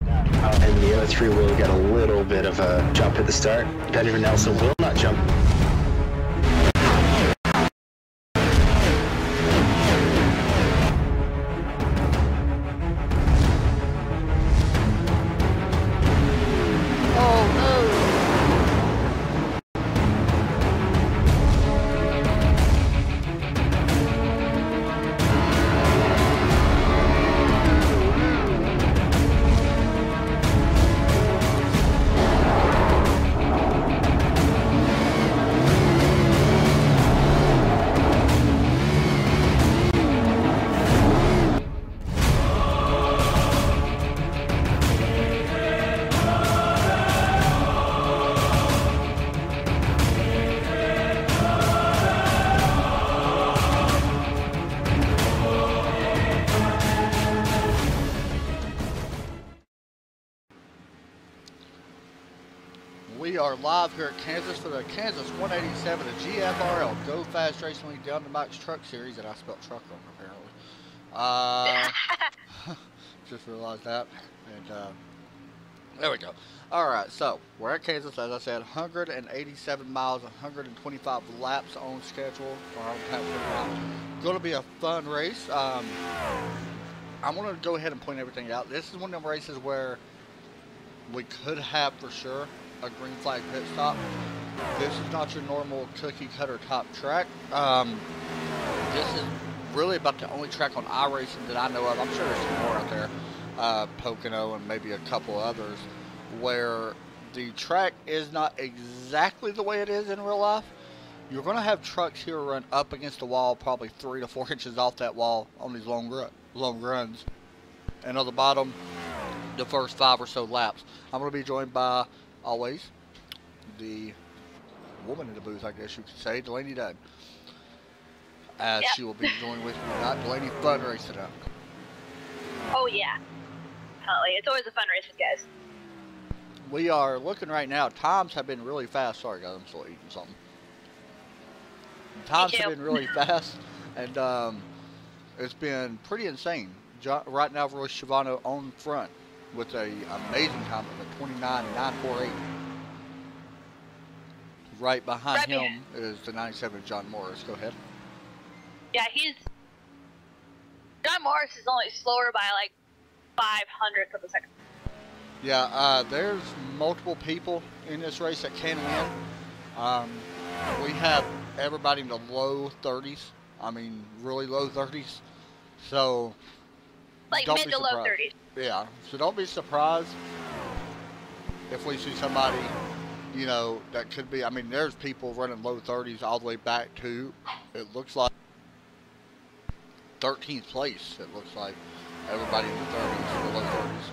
And the other three will get a little bit of a jump at the start. Pedro Nelson will not jump. We are live here at Kansas for the Kansas 187, a GFRL Go Fast Racing League Down to Max Truck Series, and I spelled truck wrong apparently. Just realized that, and there we go. Alright, so we're at Kansas, as I said, 187 miles, 125 laps on schedule. Going to be a fun race. I'm going to go ahead and point everything out. This is one of them races where we could have for sure a green flag pit stop. This is not your normal cookie cutter top track. This is really about the only track on iRacing that I know of. I'm sure there's some more out there, Pocono and maybe a couple others, where the track is not exactly the way it is in real life. You're going to have trucks here run up against the wall, probably 3 to 4 inches off that wall on these long runs, and on the bottom, the first 5 or so laps. I'm going to be joined by, always, the woman in the booth, I guess you could say, Delaney Dunn. As she will be joined with me tonight. Delaney, fun race tonight. Oh yeah. Definitely. It's always a fun race, guys. We are looking right now. Times have been really fast. Sorry guys, I'm still eating something. Times have been really fast, and it's been pretty insane. Right now, Roy Schiavano on front with a amazing time of a 29.948. Right behind him is the 97 John Morris. Go ahead. Yeah, John Morris is only slower by like 500th of a second. Yeah, there's multiple people in this race that can win. We have everybody in the low 30s. I mean, really low 30s. So, like mid to low 30s. Yeah, so don't be surprised if we see somebody, you know, that could be. I mean, there's people running low 30s all the way back to, it looks like, 13th place. It looks like everybody in the 30s, the low 30s.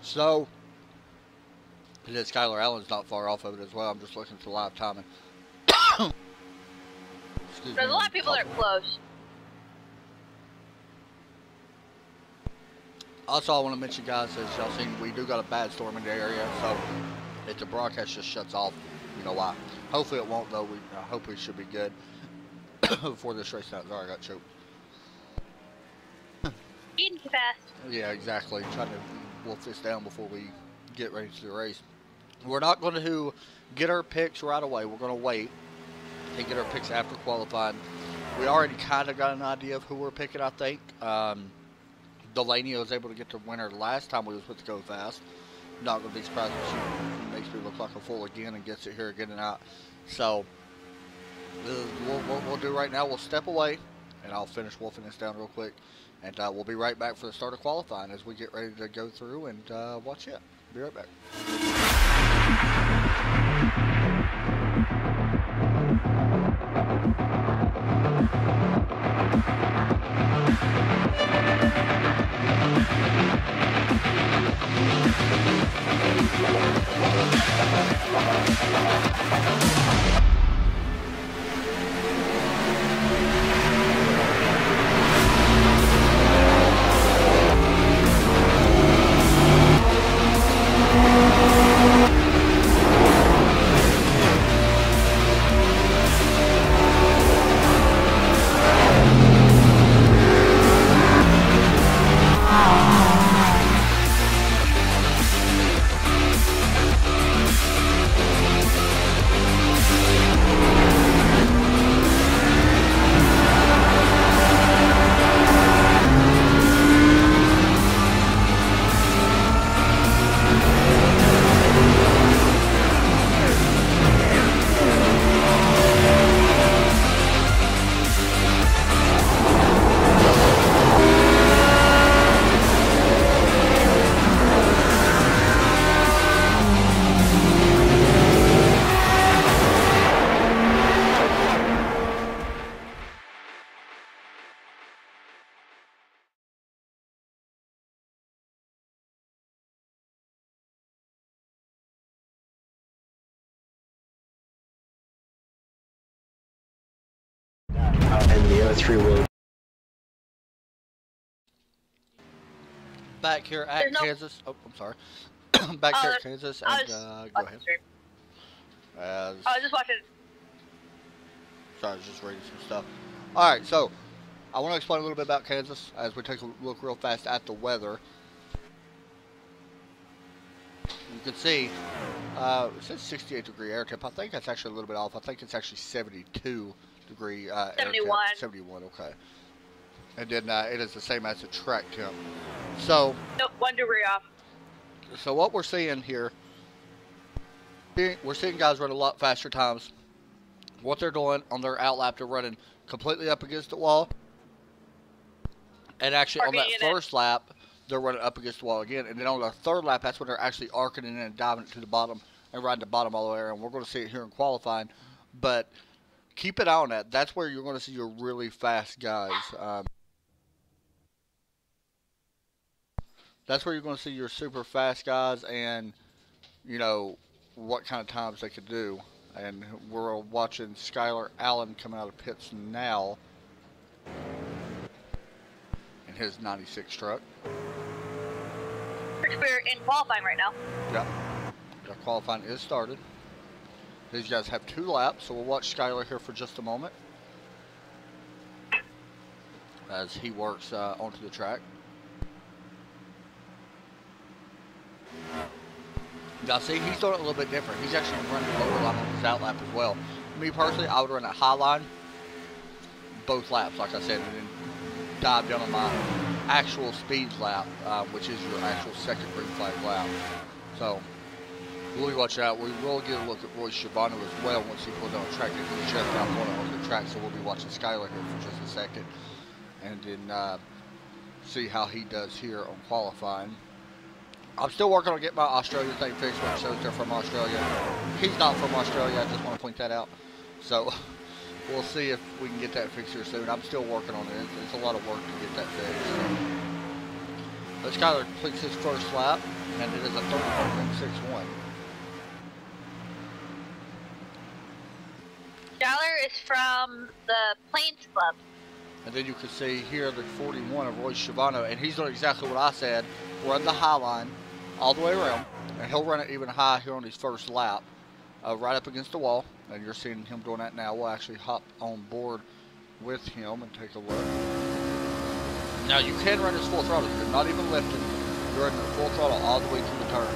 So, Skylar Allen's not far off of it as well. I'm just looking at the live timing. There's a lot of people that are close. Also, I want to mention, guys, as y'all seen, we do got a bad storm in the area, so if the broadcast just shuts off, you know why. Hopefully it won't, though. Hopefully it should be good before this race starts. Sorry, I got choked. Eating too fast. Yeah, exactly. Trying to wolf this down before we get ready to the race. We're not going to get our picks right away. We're going to wait and get our picks after qualifying. We already kind of got an idea of who we're picking, I think. Delaney was able to get the winner last time we was with the Go Fast. Not going to be surprised if she makes me look like a fool again and gets it here again and out. So, what we'll do right now, we'll step away, and I'll finish wolfing this down real quick. And we'll be right back for the start of qualifying as we get ready to go through and watch it. Be right back. and the other three will. Back here at Kansas. Oh, I'm sorry. Back here at Kansas, and go ahead. I was just watching. Sorry, I was just reading some stuff. All right, so I want to explain a little bit about Kansas as we take a look real fast at the weather. You can see it says 68-degree air temp. I think that's actually a little bit off. I think it's actually 72-degree air temp. 71, okay. And then it is the same as the track temp. So, nope, 1 degree off. So what we're seeing here, we're seeing guys run a lot faster times. What they're doing on their outlap, they're running completely up against the wall. And actually on that first lap, they're running up against the wall again. And then on their third lap, that's when they're actually arcing in and diving it to the bottom and riding the bottom all the way around. We're going to see it here in qualifying. But keep an eye on that. That's where you're going to see your really fast guys. That's where you're going to see your super fast guys and, you know, what kind of times they could do. And we're watching Skylar Allen coming out of pits now in his 96 truck. We're in qualifying right now. Yeah. The qualifying is started. These guys have 2 laps, so we'll watch Skylar here for just a moment as he works onto the track. Now see, he's doing it a little bit different. He's actually running the lower line on his outlap as well. Me personally, I would run a high line both laps, like I said, and then dive down on my actual speed lap, which is your actual second green flag lap. So, we'll be watching out. We will get a look at Roy Schiavone as well once he pulls down the track. He's just now pulling on the track, so we'll be watching Skylar here for just a second. And then see how he does here on qualifying. I'm still working on getting my Australia thing fixed when it shows they're from Australia. He's not from Australia, I just want to point that out. So, we'll see if we can get that fixed here soon. I'm still working on it. It's a lot of work to get that fixed. But Skylar completes his first lap, and it is a 34.61. Skylar is from the Plains Club. And then you can see here the 41 of Roy Schiavone, and he's doing exactly what I said. Run the high line all the way around, and he'll run it even high here on his first lap, right up against the wall. And you're seeing him doing that now. We'll actually hop on board with him and take a look. Now you can run his full throttle. You're not even lifting. You're running full throttle all the way through the turn,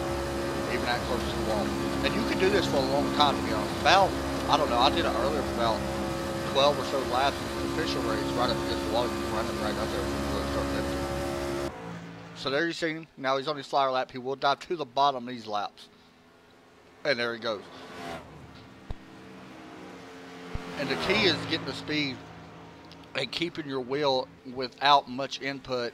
even that close to the wall. And you can do this for a long time, to be honest. About, I don't know, I did it earlier for about 12 or so laps in the official race, right up against the wall. You can run it right up there and really start lifting. So there you see him. Now he's on his flyer lap. He will dive to the bottom these laps. And there he goes. And the key is getting the speed and keeping your wheel without much input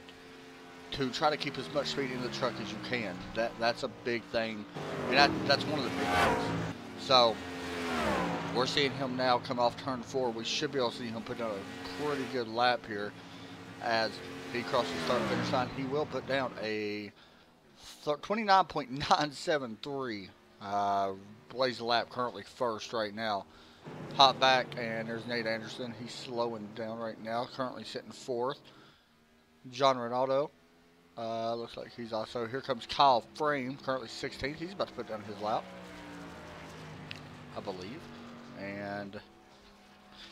to try to keep as much speed in the truck as you can. That's a big thing. And that's one of the big things. So we're seeing him now come off turn 4. We should be able to see him put down a pretty good lap here as he crosses the start finish line. He will put down a 29.973. Blaze the lap currently first right now. Hop back, and there's Nate Anderson. He's slowing down right now, currently sitting 4th. John Ronaldo, looks like he's also, here comes Kyle Frame, currently 16th. He's about to put down his lap, I believe. And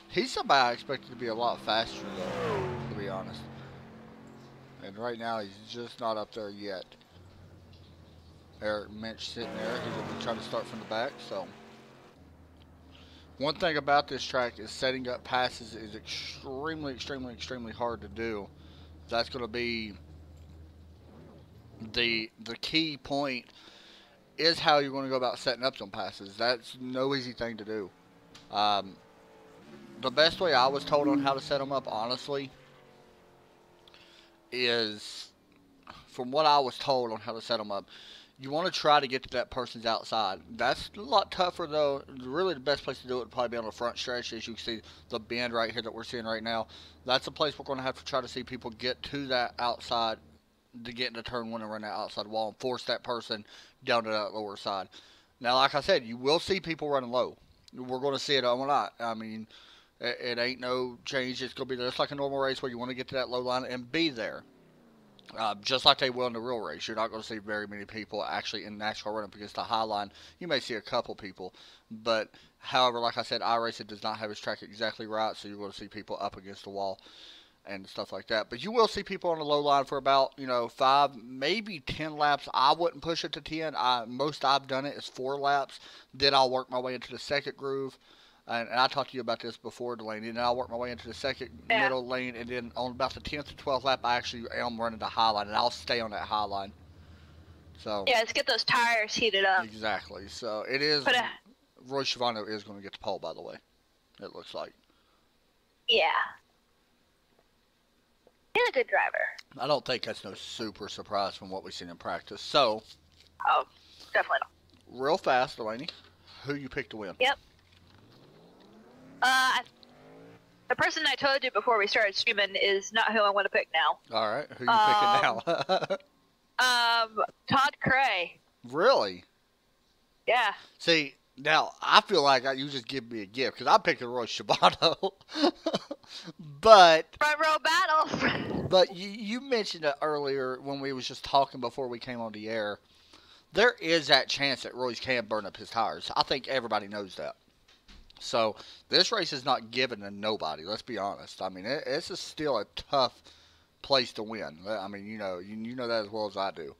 he's somebody I expected to be a lot faster, though, to be honest. And right now, he's just not up there yet. Eric Minch sitting there. He's going to be trying to start from the back, so. One thing about this track is setting up passes is extremely hard to do. That's going to be the key point is how you're going to go about setting up some passes. That's no easy thing to do. The best way I was told on how to set them up, honestly, is from what I was told on how to set them up. You want to try to get to that person's outside. That's a lot tougher, though. Really, the best place to do it would probably be on the front stretch. As you can see, the bend right here that we're seeing right now. That's a place we're going to have to try to see people get to that outside to get into turn 1 and run that outside wall and force that person down to that lower side. Now, like I said, you will see people running low. We're going to see it on a lot. I mean, It ain't no change. It's going to be just like a normal race where you want to get to that low line and be there. Just like they will in the real race. You're not going to see very many people actually in NASCAR run up against the high line. You may see a couple people. But, however, like I said, iRacing does not have its track exactly right, so you're going to see people up against the wall and stuff like that. But you will see people on the low line for about, 5, maybe 10 laps. I wouldn't push it to 10. Most I've done it is 4 laps. Then I'll work my way into the second groove. And I talked to you about this before, Delaney. And then I'll work my way into the second middle lane. And then on about the 10th to 12th lap, I actually am running the high line. And I'll stay on that high line. So Yeah, let's get those tires heated up. exactly. So it is. Roy Schiavone is going to get the pole, by the way. It looks like. Yeah. He's a good driver. I don't think that's no super surprise from what we've seen in practice. So. Oh, definitely not. Real fast, Delaney. Who you picked to win? Yep. The person I told you before we started streaming is not who I want to pick now. All right. Who you picking now? Todd Cray. Really? Yeah. See, now I feel like you just give me a gift because I'm picking Roy Schiavone. But Front row battle. But you mentioned it earlier when we was just talking before we came on the air. There is that chance that Royce can burn up his tires. I think everybody knows that. So this race is not given to nobody. Let's be honest. I mean, it's still a tough place to win. I mean, you know that as well as I do.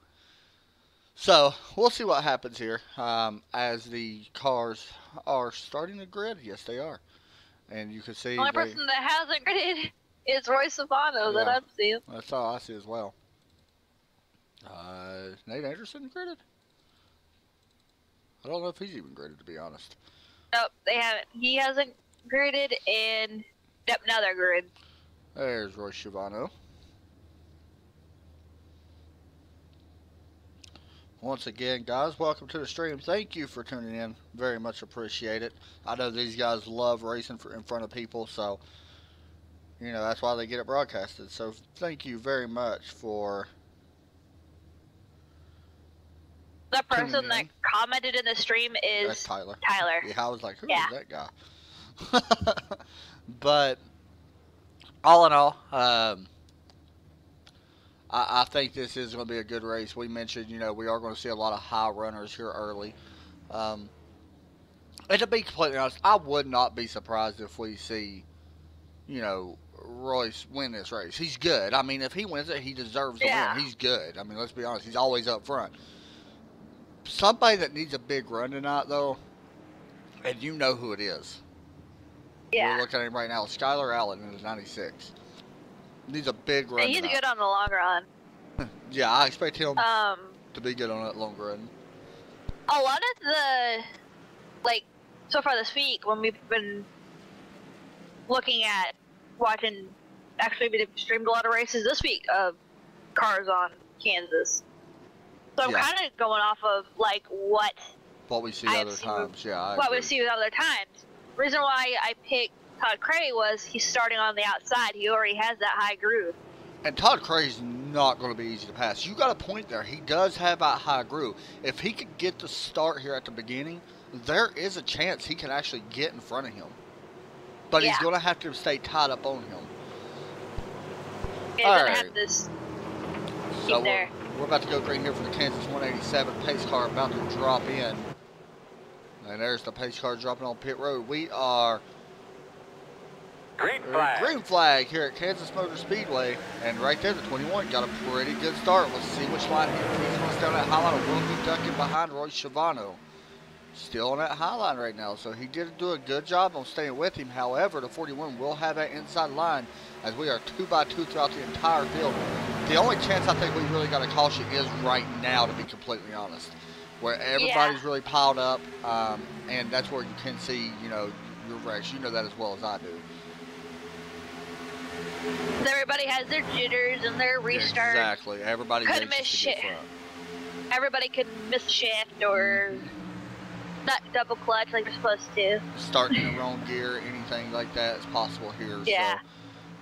So we'll see what happens here as the cars are starting to grid. Yes, they are, and you can see the only person that hasn't gridded is Roy Savano that I'm seeing. That's all I see as well. Nate Anderson gridded? I don't know if he's even gridded, to be honest. Nope, they haven't. He hasn't gridded, and yep, now they're grid. There's Roy Schiavone. Once again, guys, welcome to the stream. Thank you for tuning in. Very much appreciate it. I know these guys love racing in front of people, so, that's why they get it broadcasted. So, thank you very much for the person that commented in the stream is That's Tyler. Yeah, I was like, who is that guy? But all in all, I think this is going to be a good race. We mentioned, we are going to see a lot of high runners here early. And to be completely honest, I would not be surprised if we see, Royce win this race. He's good. I mean, if he wins it, he deserves to win. He's good. I mean, let's be honest. He's always up front. Somebody that needs a big run tonight, though, and you know who it is. Yeah. We're looking at him right now. Skylar Allen in his 96. Needs a big run. And he's good on the long run. Yeah, I expect him to be good on that long run. A lot of the, so far this week, when we've been looking at watching, actually we've streamed a lot of races this week of cars on Kansas. So I'm kind of going off of, what we see other times. Yeah, what we see with other times. The reason why I picked Todd Cray was he's starting on the outside. He already has that high groove. And Todd Cray's not going to be easy to pass. You got a point there. He does have that high groove. If he could get the start here at the beginning, there is a chance he can actually get in front of him. But he's going to have to stay tied up on him. Yeah, he's going to have to keep there. We're about to go green here for the Kansas 187 pace car about to drop in. And there's the pace car dropping on pit road. We are green flag here at Kansas Motor Speedway. And right there, the 21 got a pretty good start. Let's see which line he's going to stay on that high line. Will be ducking behind Roy Schiavone. Still on that high line right now. So he did do a good job on staying with him. However, the 41 will have that inside line as we are 2x2 throughout the entire field. The only chance I think we really got to caution is right now, to be completely honest, where everybody's really piled up, and that's where you can see, your wrecks. You know that as well as I do. Everybody has their jitters and their restart. Exactly. Everybody could miss shit. Everybody could miss shift or not double clutch like they're supposed to. Starting in the wrong gear, anything like that is possible here. Yeah.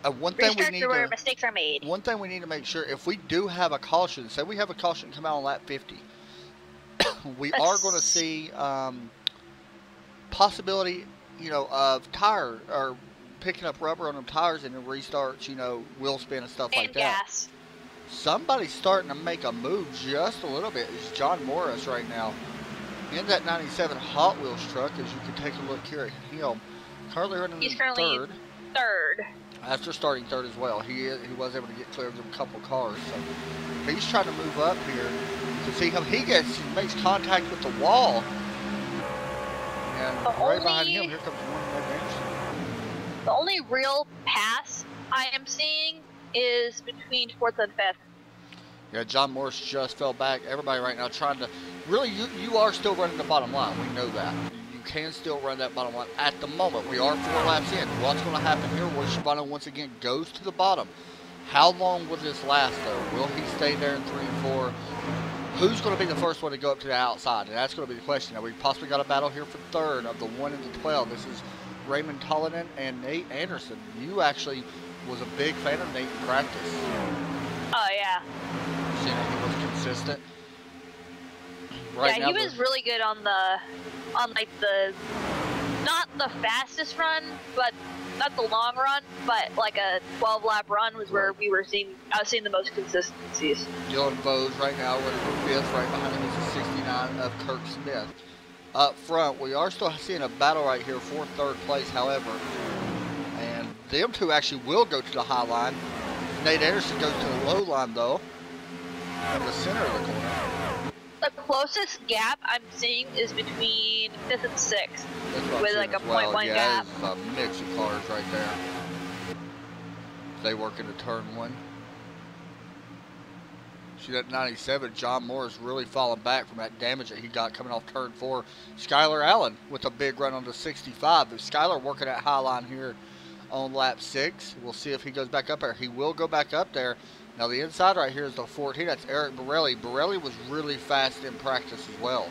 So, one thing we need where mistakes are made. One thing we need to make sure, if we do have a caution, say we have a caution come out on lap 50, we are going to see possibility, of tire or picking up rubber on them tires and it restarts, you know, wheel spin and stuff and like that. gas. Somebody's starting to make a move just a little bit. It's John Morris right now in that 97 Hot Wheels truck, as you can take a look here at him. Currently running He's in currently third. After starting third as well. He was able to get clear of a couple cars. So he's trying to move up here to see him. He makes contact with the wall. And right behind him, here comes one more Anderson. The only real pass I am seeing is between 4th and 5th. Yeah, John Morris just fell back. Everybody right now trying to... Really, you are still running the bottom line. We know that. You can still run that bottom line at the moment. We are 4 laps in. What's going to happen here? Well, Shibano once again goes to the bottom. How long will this last, though? Will he stay there in 3 and 4? Who's going to be the first one to go up to the outside? And that's going to be the question. Now, we possibly got a battle here for third of the 1 and the 12. This is Raymond Tollinen and Nate Anderson. You actually was a big fan of Nate in practice. Oh, yeah. Seeing he was consistent. Right yeah, he was really good on like the, not the fastest run, but not the long run, but like a 12-lap run was where I was seeing the most consistencies. Dylan Bowes right now running for 5th, right behind him is the 69 of Kirk Smith. Up front, we are still seeing a battle right here for 3rd place, however, and them two actually will go to the high line. Nate Anderson goes to the low line, though, in the center of the corner. The closest gap I'm seeing is between 5th and 6th, with like a 0.1 gap. Yeah, a mix of cars right there. They work into turn 1. See that 97, John Morris really falling back from that damage that he got coming off turn 4. Skylar Allen with a big run on the 65. But Skylar working at high line here on lap 6. We'll see if he goes back up there. He will go back up there. Now the inside right here is the 14. That's Eric Borelli. Borelli was really fast in practice as well.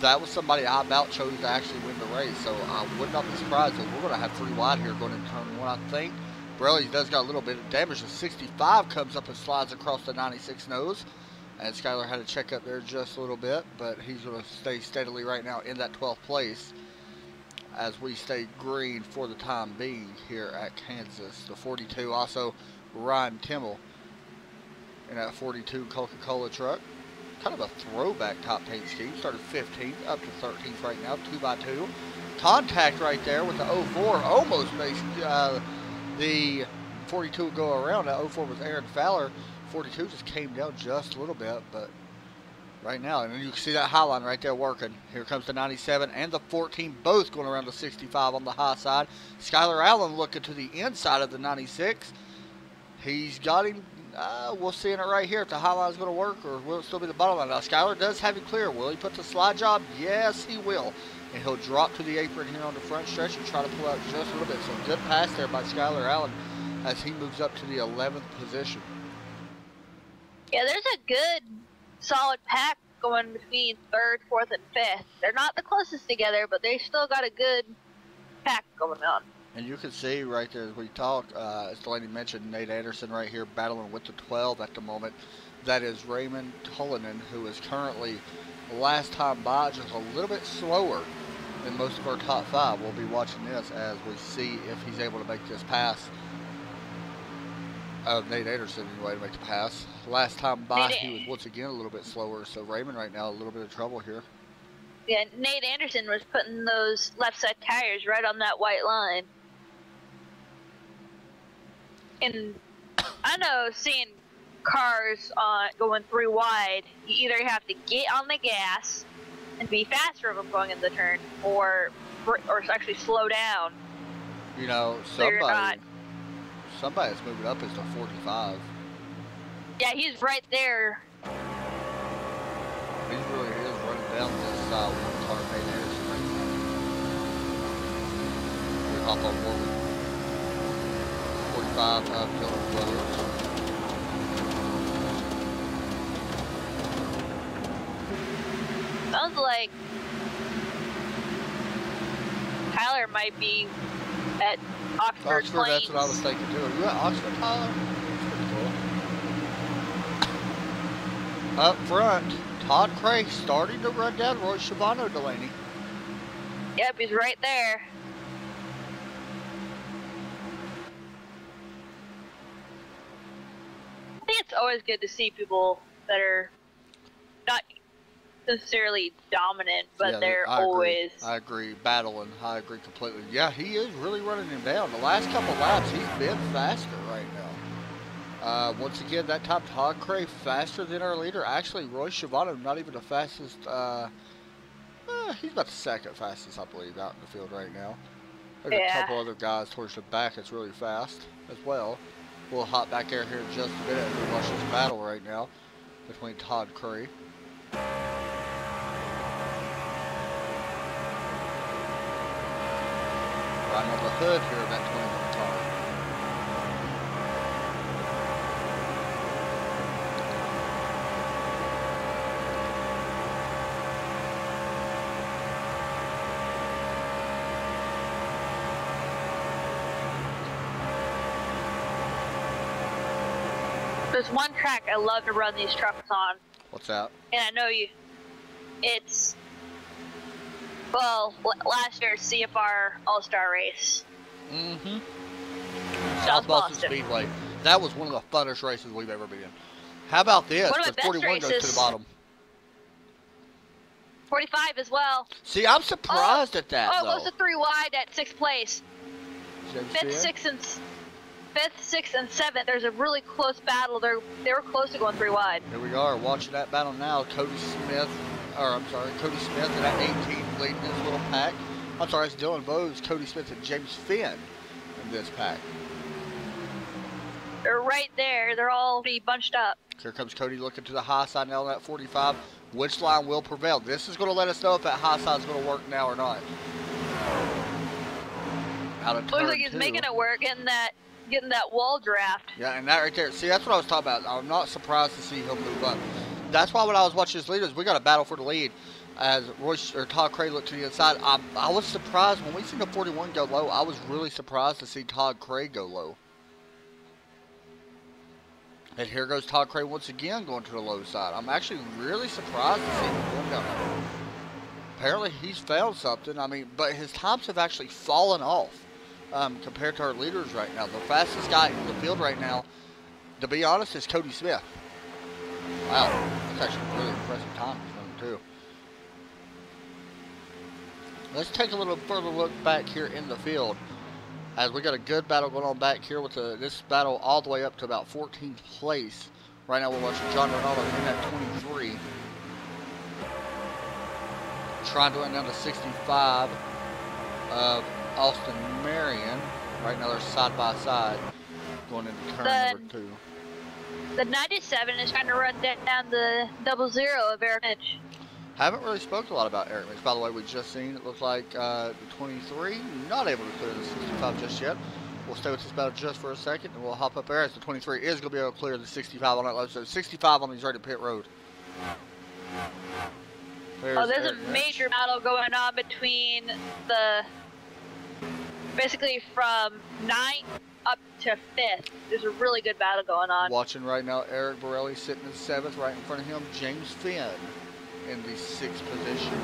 That was somebody I about chose to actually win the race. So I would not be surprised that we're going to have 3 wide here going into turn 1, I think. Borelli does got a little bit of damage. The 65 comes up and slides across the 96 nose. And Skylar had to check up there just a little bit. But he's going to stay steadily right now in that 12th place as we stay green for the time being here at Kansas. The 42 also Ryan Timmel in that 42 Coca-Cola truck. Kind of a throwback top paint scheme. Started 15th up to 13th right now, 2x2. Contact right there with the 04. Almost makes the 42 go around. That 04 was Aaron Fowler. 42 just came down just a little bit, but right now, and you can see that high line right there working. Here comes the 97 and the 14, both going around the 65 on the high side. Skylar Allen looking to the inside of the 96. He's got him. We'll see in it right here if the high line is going to work or will it still be the bottom line. Now, Skylar does have him clear. Will he put the slide job? Yes, he will. And he'll drop to the apron here on the front stretch and try to pull out just a little bit. So good pass there by Skylar Allen as he moves up to the 11th position. Yeah, there's a good, solid pack going between 3rd, 4th, and 5th. They're not the closest together, but they still got a good pack going on. And you can see right there as we talk, as Delaney mentioned, Nate Anderson right here battling with the 12 at the moment. That is Raymond Tollinen, who is currently, last time by, just a little bit slower than most of our top 5. We'll be watching this as we see if he's able to make this pass. Nate Anderson, anyway, to make the pass. Last time by, he was once again a little bit slower. So Raymond right now, a little bit of trouble here. Yeah, Nate Anderson was putting those left side tires right on that white line. And I know seeing cars going 3 wide, you either have to get on the gas and be faster of them going in the turn, or actually slow down. You know, somebody that's moving up is the 45. Yeah, he's right there. He really is running down this side with the car Nate Anderson right now. We hop on board with 45 of Dylan Bowes. Sounds like Tyler might be at Oxford Plains. That's what I was thinking too. Are you at Oxford, Tyler? Cool. Up front, Todd Craig starting to run down Roy Shibano, Delaney. Yep, he's right there. it's always good to see people that are not necessarily dominant, but Yeah, they're I always. agree. I agree. Battling. I agree completely. Yeah, he is really running him down. The last couple laps, he's been faster right now. Once again, that time Todd Cray faster than our leader. Actually, Roy Shivano not even the fastest. He's about the second fastest, I believe, out in the field right now. There's a couple other guys towards the back that's really fast as well. We'll hop back here in just a minute and watch this battle right now between Todd Cray. Right on the hood here of that 21 car. There's one track I love to run these trucks on. What's that? And I know you. It's, well, last year's CFR All-Star race. Mm-hmm. South Boston Speedway. That was one of the funnest races we've ever been in. How about this? One of my The best 41 goes to the bottom. 45 as well. See, I'm surprised at that, though. though. It goes to 3 wide at 6th place. Fifth, sixth, and 7th. There's a really close battle. They were close to going 3 wide. Here we are watching that battle now. Cody Smith and that 18 leading this little pack. I'm sorry, it's Dylan Bowes, Cody Smith, and James Finn in this pack. They're right there. They're all pretty bunched up. Here comes Cody looking to the high side now on that 45. Which line will prevail? This is going to let us know if that high side is going to work now or not. Out of turn Looks like he's 2. making it work, getting that wall draft. Yeah, and that right there. See, that's what I was talking about. I'm not surprised to see him move up. That's why when I was watching his leaders, we got a battle for the lead. As Todd Cray looked to the inside, I was surprised when we seen the 41 go low. I was really surprised to see Todd Cray go low. And here goes Todd Cray once again going to the low side. I'm actually really surprised to see him going down there. Apparently he's found something. I mean, but his times have actually fallen off compared to our leaders right now. The fastest guy in the field right now, to be honest, is Cody Smith. Wow, that's actually a really impressive time he's running too. Let's take a little further look back here in the field. As we got a good battle going on back here with this battle all the way up to about 14th place. Right now we're watching John Ronaldo in at 23. Trying to run down to 65 of Austin Marion. Right now they're side by side going into turn number 2. The 97 is trying to run down the 00 of Eric Mitch. Haven't really spoken a lot about Eric Mitch. By the way, we just seen it looks like the 23 not able to clear the 65 just yet. We'll stay with this battle just for a second and we'll hop up there as the 23 is going to be able to clear the 65 on that load. So 65 on these right to pit road. There's a major battle going on between basically from 9th up to 5th. There's a really good battle going on. Watching right now, Eric Borelli sitting in 7th. Right in front of him, James Finn in the 6th position.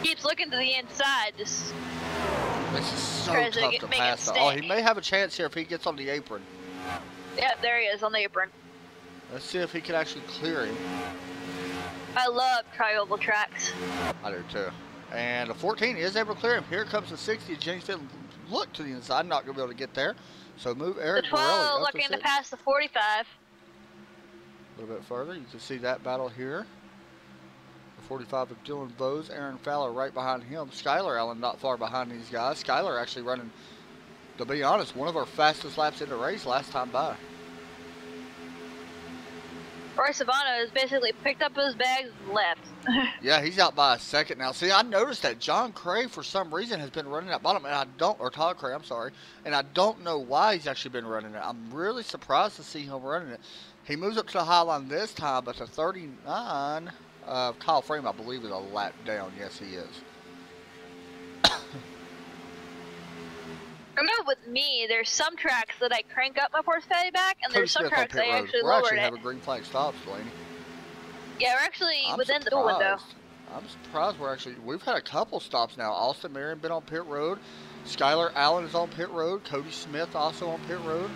Keeps looking to the inside. This is so tough to pass. Oh, he may have a chance here if he gets on the apron. Yep, there he is on the apron. Let's see if he can actually clear him. I love tri-oval tracks. I do too. And the 14 is able to clear him. Here comes the 60. James Finn look to the inside, not going to be able to get there. So move Eric Borelli. The 12 up looking to pass the 45. A little bit further, you can see that battle here. The 45 of Dylan Bowes, Aaron Fowler right behind him. Skylar Allen not far behind these guys. Skylar actually running, to be honest, one of our fastest laps in the race last time by. Roy Savano has basically picked up his bags and left. Yeah, he's out by a second now. See, I noticed that John Cray, for some reason, has been running at bottom, and or Todd Cray, I'm sorry, and I don't know why he's actually been running it. I'm really surprised to see him running it. He moves up to the high line this time, but the 39 of Kyle Frame, I believe, is a lap down. Yes, he is. I know with me, there's some tracks that I crank up my horsepower back, and there's some tracks I actually lowered it. We're actually having green flag stops, Delaney. Yeah, we're actually within the window. I'm surprised we've had a couple stops now. Austin Marion been on pit road. Skylar Allen is on pit road. Cody Smith also on pit road.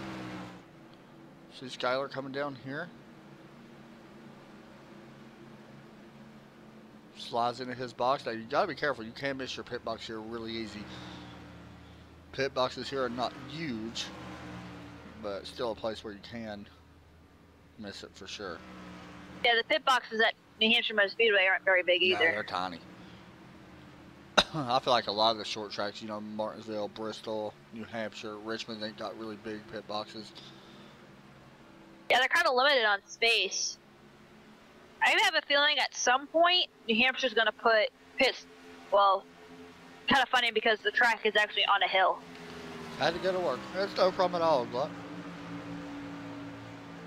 See Skylar coming down here. Slides into his box. Now you gotta be careful. You can miss your pit box here really easy. Pit boxes here are not huge, but still a place where you can miss it for sure. Yeah, the pit boxes at New Hampshire Motor Speedway aren't very big either. No, they're tiny. I feel like a lot of the short tracks, you know, Martinsville, Bristol, New Hampshire, Richmond, they got really big pit boxes. Yeah, they're kind of limited on space. I have a feeling at some point New Hampshire's going to put pits. Well, kind of funny because the track is actually on a hill. Had to go to work. That's no problem at all, Glut.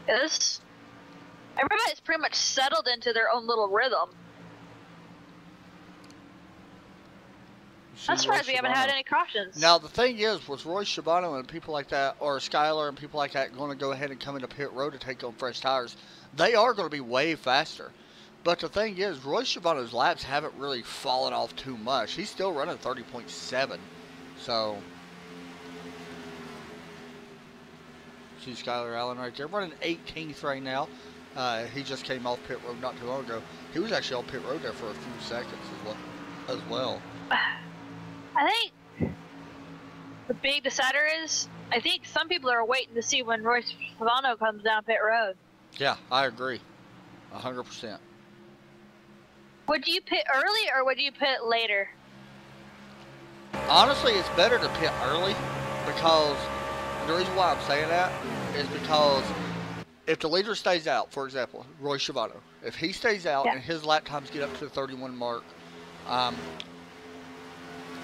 Everybody's pretty much settled into their own little rhythm. I'm surprised we haven't had any cautions. Now, the thing is, with Roy Schiavone and people like that, or Skylar and people like that going to go ahead and come into pit road to take on fresh tires, they are going to be way faster. But the thing is, Roy Schiavone's laps haven't really fallen off too much. He's still running 30.7. So, see Skylar Allen right there, running 18th right now. He just came off pit road not too long ago. He was actually on pit road there for a few seconds as well. I think the big decider is, I think some people are waiting to see when Roy Schiavone comes down pit road. Yeah, I agree. 100%. Would you pit early or would you pit later? Honestly, it's better to pit early because the reason why I'm saying that is because if the leader stays out, for example, Roy Schiavone, if he stays out and his lap times get up to the 31 mark,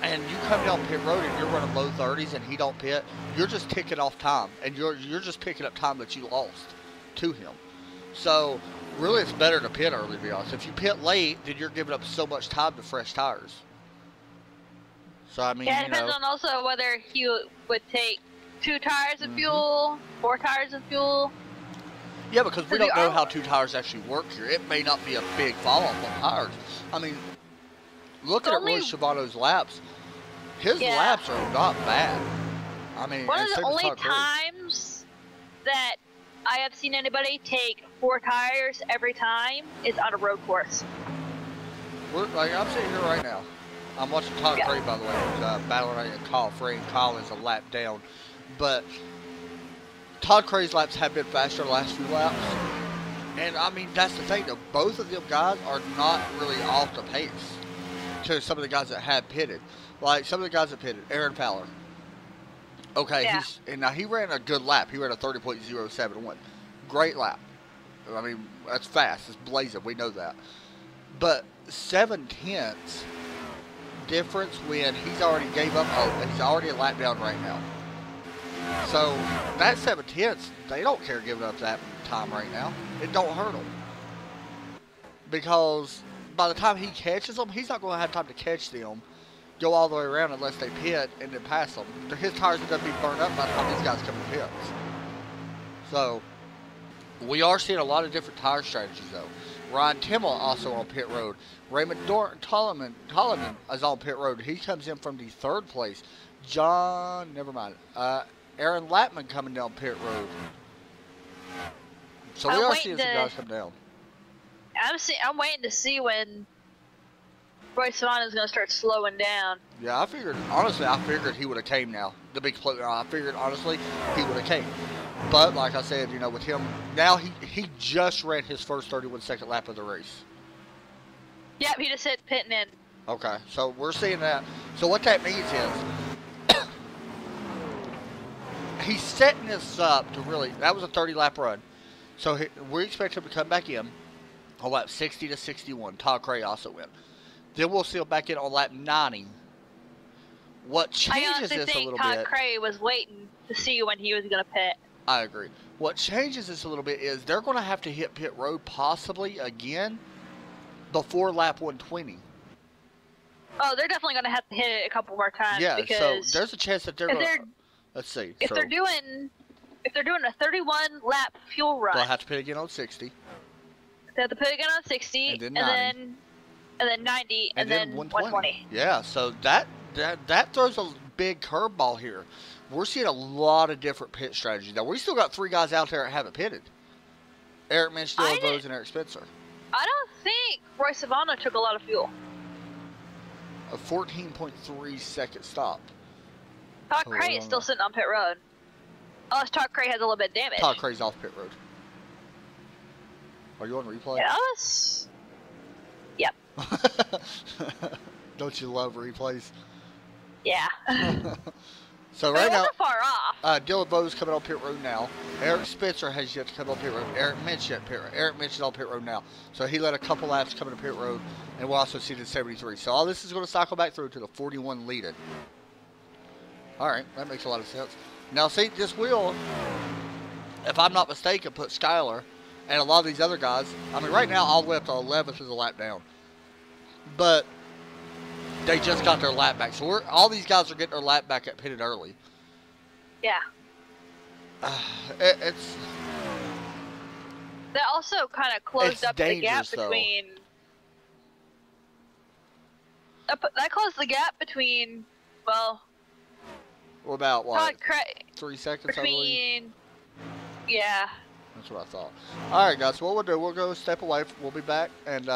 and you come down pit road and you're running low 30s and he don't pit, you're just ticking off time, and you're just picking up time that you lost to him. So really, it's better to pit early, to be honest. If you pit late, then you're giving up so much time to fresh tires. So I mean, yeah, it depends on also whether he would take 2 tires of fuel, 4 tires of fuel. Yeah, because we don't know how 2 tires actually work here. It may not be a big fall off on tires. I mean, looking at Roy Schiavone's laps, his laps are not bad. I mean, one of the only times that I have seen anybody take 4 tires every time is on a road course. Like, I'm sitting here right now. I'm watching Todd Cray, by the way, who's battling a Kyle Free, and Kyle is a lap down. But Todd Cray's laps have been faster the last few laps. And, I mean, that's the thing, though. Both of them guys are not really off the pace to some of the guys that have pitted. Like, some of the guys that pitted, Aaron Fowler. Okay, and now he ran a good lap. He ran a 30.071. Great lap. I mean, that's fast. It's blazing. We know that. But 7/10 difference when he's already gave up hope and he's already a lap down right now. So that 7/10, they don't care giving up that time right now. It don't hurt them. Because by the time he catches them, he's not going to have time to catch them, go all the way around unless they pit and then pass them. His tires are going to be burned up by the time these guys come to pits. So we are seeing a lot of different tire strategies though. Ryan Timmel also on pit road. Raymond Tolleman is on pit road. He comes in from the 3rd place. Aaron Lapman coming down pit road. So we are seeing some guys come down. I'm waiting to see when Roy Schiavone is going to start slowing down. Yeah, I figured he would have came now. The big float. I figured, honestly, he would have came. But, like I said, you know, with him, now he just ran his first 31-second lap of the race. Yep, he just hit pitting in. Okay, so we're seeing that. So what that means is he's setting this up to really, that was a 30-lap run. So we expect him to come back in on lap 60 to 61. Todd Cray also went. Then we'll see him back in on lap 90. What changes this a little bit? I honestly think Todd Cray was waiting to see when he was going to pit. I agree. What changes this a little bit is they're going to have to hit pit road possibly again before lap 120. Oh, they're definitely going to have to hit it a couple more times. Yeah, because so there's a chance that they're going to. Let's see. If they're doing a 31 lap fuel run, they'll have to pit again on 60. They have to pit again on 60, and then 90, and then 120. Yeah, so that throws a big curveball here. we're seeing a lot of different pit strategies. Now, we still got 3 guys out there that haven't pitted. Eric Minch, Dylan Bose, and Eric Spencer. I don't think Roy Savano took a lot of fuel. A 14.3 second stop. Todd Cray is still sitting on pit road. Unless Todd Cray has a little bit of damage. Todd Cray's off pit road. Are you on replay? Yes. Yep. Don't you love replays? Yeah. So right now, far off. Dylan Bose coming on pit road now. Eric Spencer has yet to come on pit road. Eric Minch yet pit road. Eric Minch is on pit road now. So he let a couple laps come into pit road, and we'll also see the 73. So all this is going to cycle back through to the 41 leading. All right, that makes a lot of sense. Now see, this will, if I'm not mistaken, put Skyler and a lot of these other guys. I mean, right now all the way up to 11th is a lap down, but they just got their lap back. So all these guys are getting their lap back at pitted early. Yeah. It's. They also kind of closed up the gap between. That closed the gap between, well. What about what? Todd Cray. 3 seconds, I believe. Yeah. That's what I thought. All right, guys. So what we'll do, we'll go a step away. We'll be back, and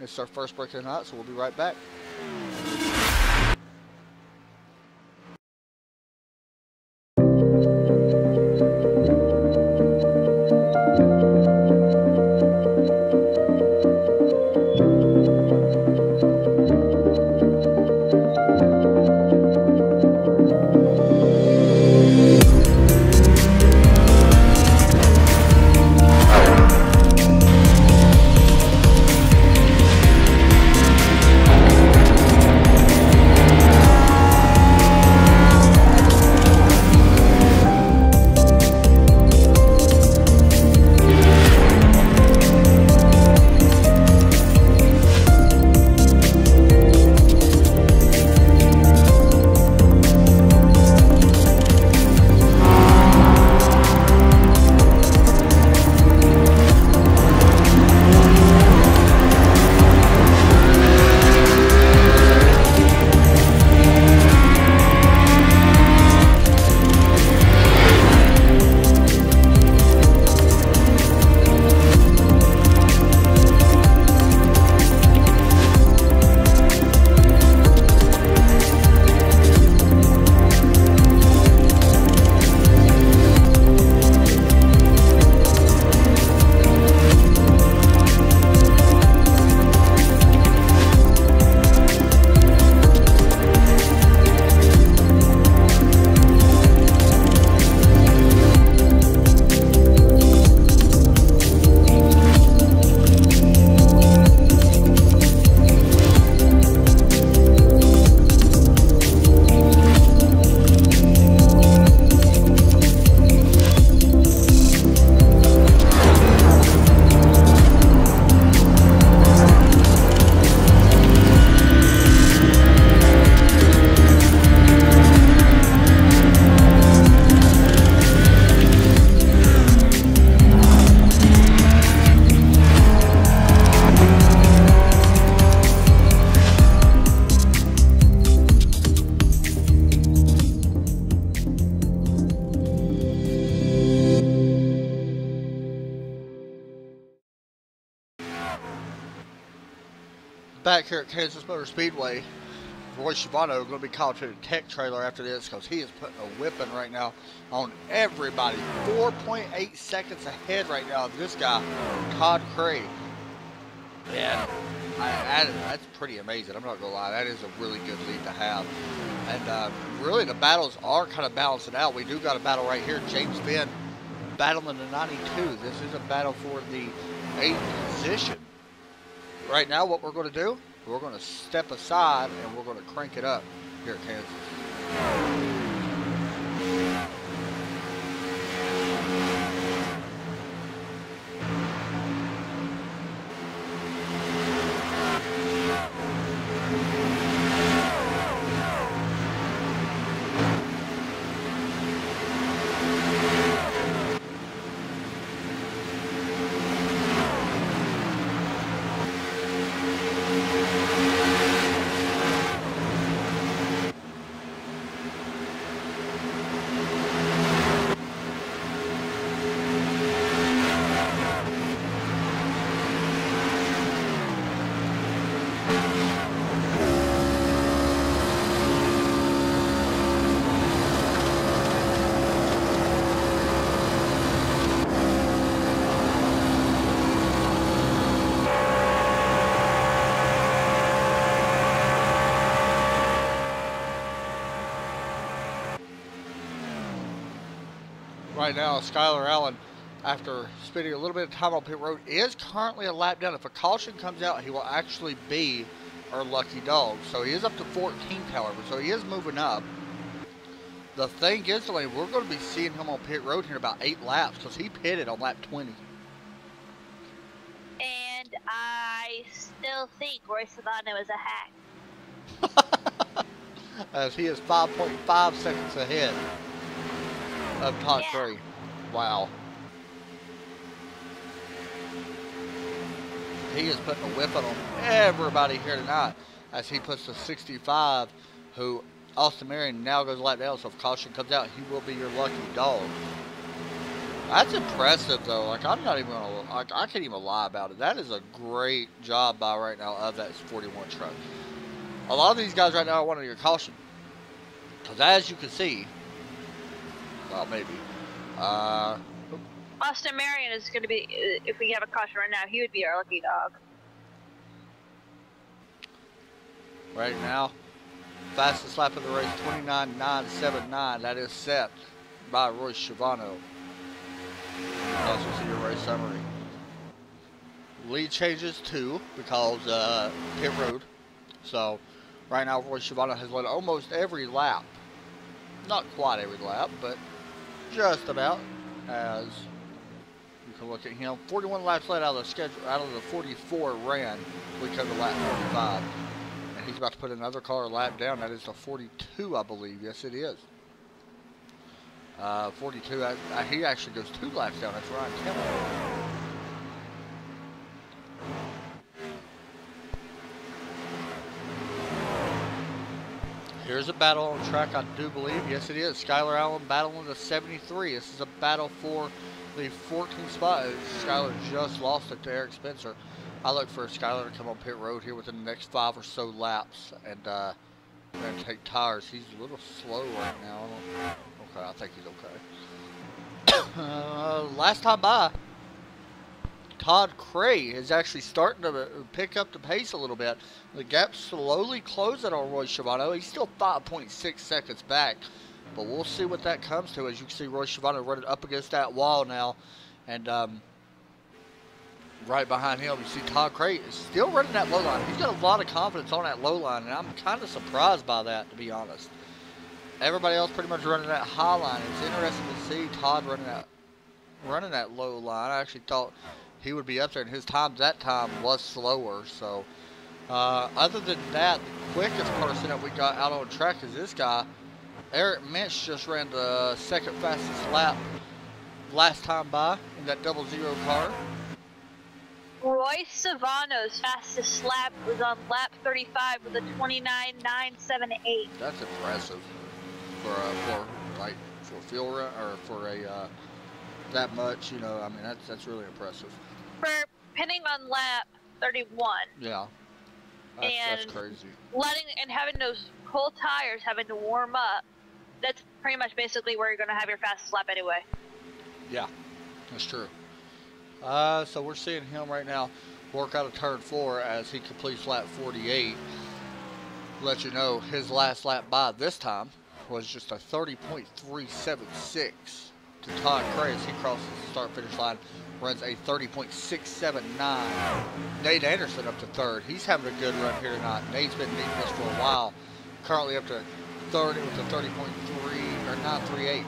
it's our first break of the night, so we'll be right back. Back here at Kansas Motor Speedway, Roy Shibano going to be called to the tech trailer after this because he is putting a whipping right now on everybody. 4.8 seconds ahead right now of this guy, Todd Cray. Yeah, that's pretty amazing. I'm not going to lie. That is a really good lead to have. And really the battles are kind of balancing out. We do got a battle right here. James Finn battling the 92. This is a battle for the 8th position. Right now, what we're going to do, we're going to step aside and we're going to crank it up here at Kansas. right now, Skylar Allen, after spending a little bit of time on pit road, is currently a lap down. If a caution comes out, he will actually be our lucky dog. So he is up to 14th, however, so he is moving up. The thing is, Delaney, we're going to be seeing him on pit road here in about 8 laps because he pitted on lap 20. And I still think Roy Savano is a hack. As he is 5.5 seconds ahead of Todd Gray. Wow. He is putting a whipping on everybody here tonight as he puts the 65, who Austin Marion now goes a lap down, so if caution comes out, he will be your lucky dog. That's impressive, though. Like, I'm not even gonna, like, I can't even lie about it. That is a great job by right now of that 41 truck. A lot of these guys right now are wanting your caution, because as you can see, well, maybe, Austin Marion is going to be, if we have a caution right now, he would be our lucky dog. Right now, fastest lap of the race, 29.979. That is set by Royce Schiavano. Also see your race summary. Lead changes too because pit road. So right now, Royce Schiavano has led almost every lap. Not quite every lap, but just about. As you can look at him, 41 laps led out of the schedule, out of the 44 ran. We come to lap 45. He's about to put another car a lap down. That is the 42, I believe. Yes, it is. 42. He actually goes 2 laps down. That's Ryan Kemmel. Here's a battle on track, I do believe. Yes, it is. Skylar Allen battling the 73. This is a battle for the 14th spot. Skylar just lost it to Eric Spencer. I look for Skylar to come on pit road here within the next 5 or so laps and we're going to take tires. He's a little slow right now. Okay, I think he's okay. Last time by, Todd Cray is actually starting to pick up the pace a little bit. The gap slowly closing on Roy Schiavano. He's still 5.6 seconds back, but we'll see what that comes to. As you can see, Roy Schiavano running up against that wall now, and right behind him, you see Todd Cray is still running that low line. He's got a lot of confidence on that low line, and I'm kind of surprised by that, to be honest. Everybody else pretty much running that high line. It's interesting to see Todd running that low line. I actually thought he would be up there, and his time that time was slower. So, other than that, the quickest person that we got out on track is this guy. Eric Minch just ran the second fastest lap last time by in that 00 car. Royce Savano's fastest lap was on lap 35 with a 29.978. That's impressive for fuel run, or for a that much. You know, I mean that's really impressive. For pinning on lap 31. Yeah, that's crazy. Having those cold tires, having to warm up. That's pretty much basically where you're going to have your fastest lap anyway. Yeah, that's true. So we're seeing him right now work out of turn 4 as he completes lap 48. Let you know his last lap by this time was just a 30.376 to Todd Cray as he crosses the start-finish line, runs a 30.679. Nate Anderson up to 3rd. He's having a good run here tonight. Nate's been needing this for a while. Currently up to 30 with a 30.3 or 938.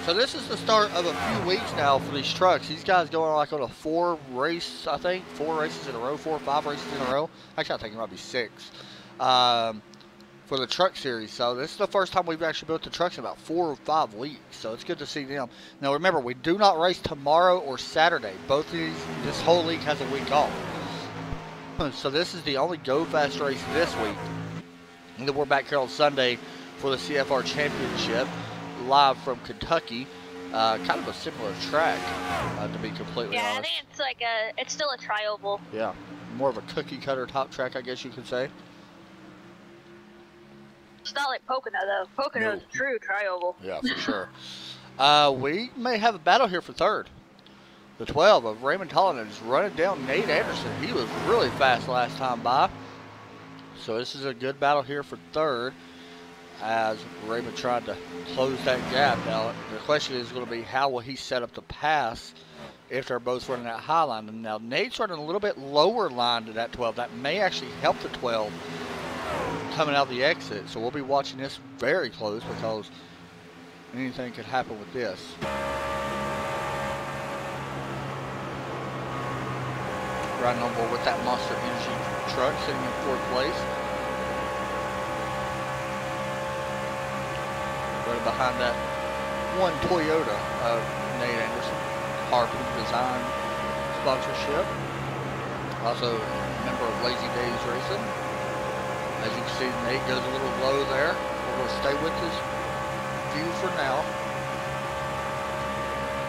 So this is the start of a few weeks now for these trucks. These guys going like on a 4 races in a row, 4 or 5 races in a row. Actually, I think it might be 6 for the truck series. So this is the first time we've actually built the trucks in about 4 or 5 weeks. So it's good to see them. Now remember, we do not race tomorrow or Saturday. Both of these, this whole league has a week off. So this is the only Go Fast race this week. And then we're back here on Sunday for the CFR Championship, live from Kentucky. Kind of a similar track, to be completely honest. Yeah, I think it's like it's still a tri-oval. Yeah, more of a cookie cutter top track, I guess you could say. It's not like Pocono though. Pocono is a true tri-oval. Yeah, for sure. We may have a battle here for 3rd. The 12 of Raymond Tollin is running down Nate Anderson. He was really fast last time by. So this is a good battle here for 3rd. as Raymond tried to close that gap. Now, the question is going to be, how will he set up the pass if they're both running that high line? And now, Nate's running a little bit lower line to that 12. That may actually help the 12 coming out of the exit. So we'll be watching this very close because anything could happen with this. Riding on board with that Monster Energy truck sitting in 4th place. Right behind that one Toyota of Nate Anderson, Harper Design sponsorship. Also a member of Lazy Days Racing. As you can see, Nate goes a little low there. We're going to stay with this view for now.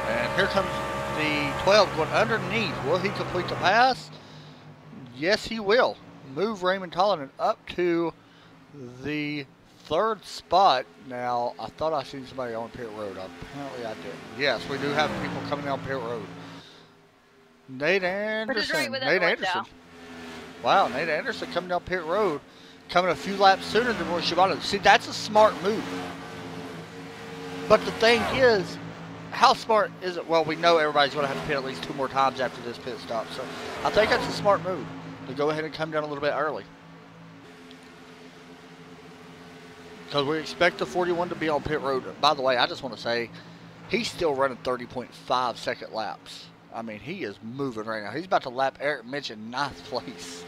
And here comes the 12 going underneath. Will he complete the pass? Yes, he will. Move Raymond Tollenden up to the 3rd spot. Now, I thought I seen somebody on pit road. Apparently I didn't. Yes, we do have people coming down pit road. Nate Anderson. Nate Anderson. Wow, Nate Anderson coming down pit road. Coming a few laps sooner than Roy Shibano. See, that's a smart move. But the thing is, how smart is it? Well, we know everybody's going to have to pit at least 2 more times after this pit stop. So I think that's a smart move to go ahead and come down a little bit early. Because we expect the 41 to be on pit road. By the way, I just want to say, he's still running 30.5 second laps. I mean, he is moving right now. He's about to lap Eric Mitch in 9th place.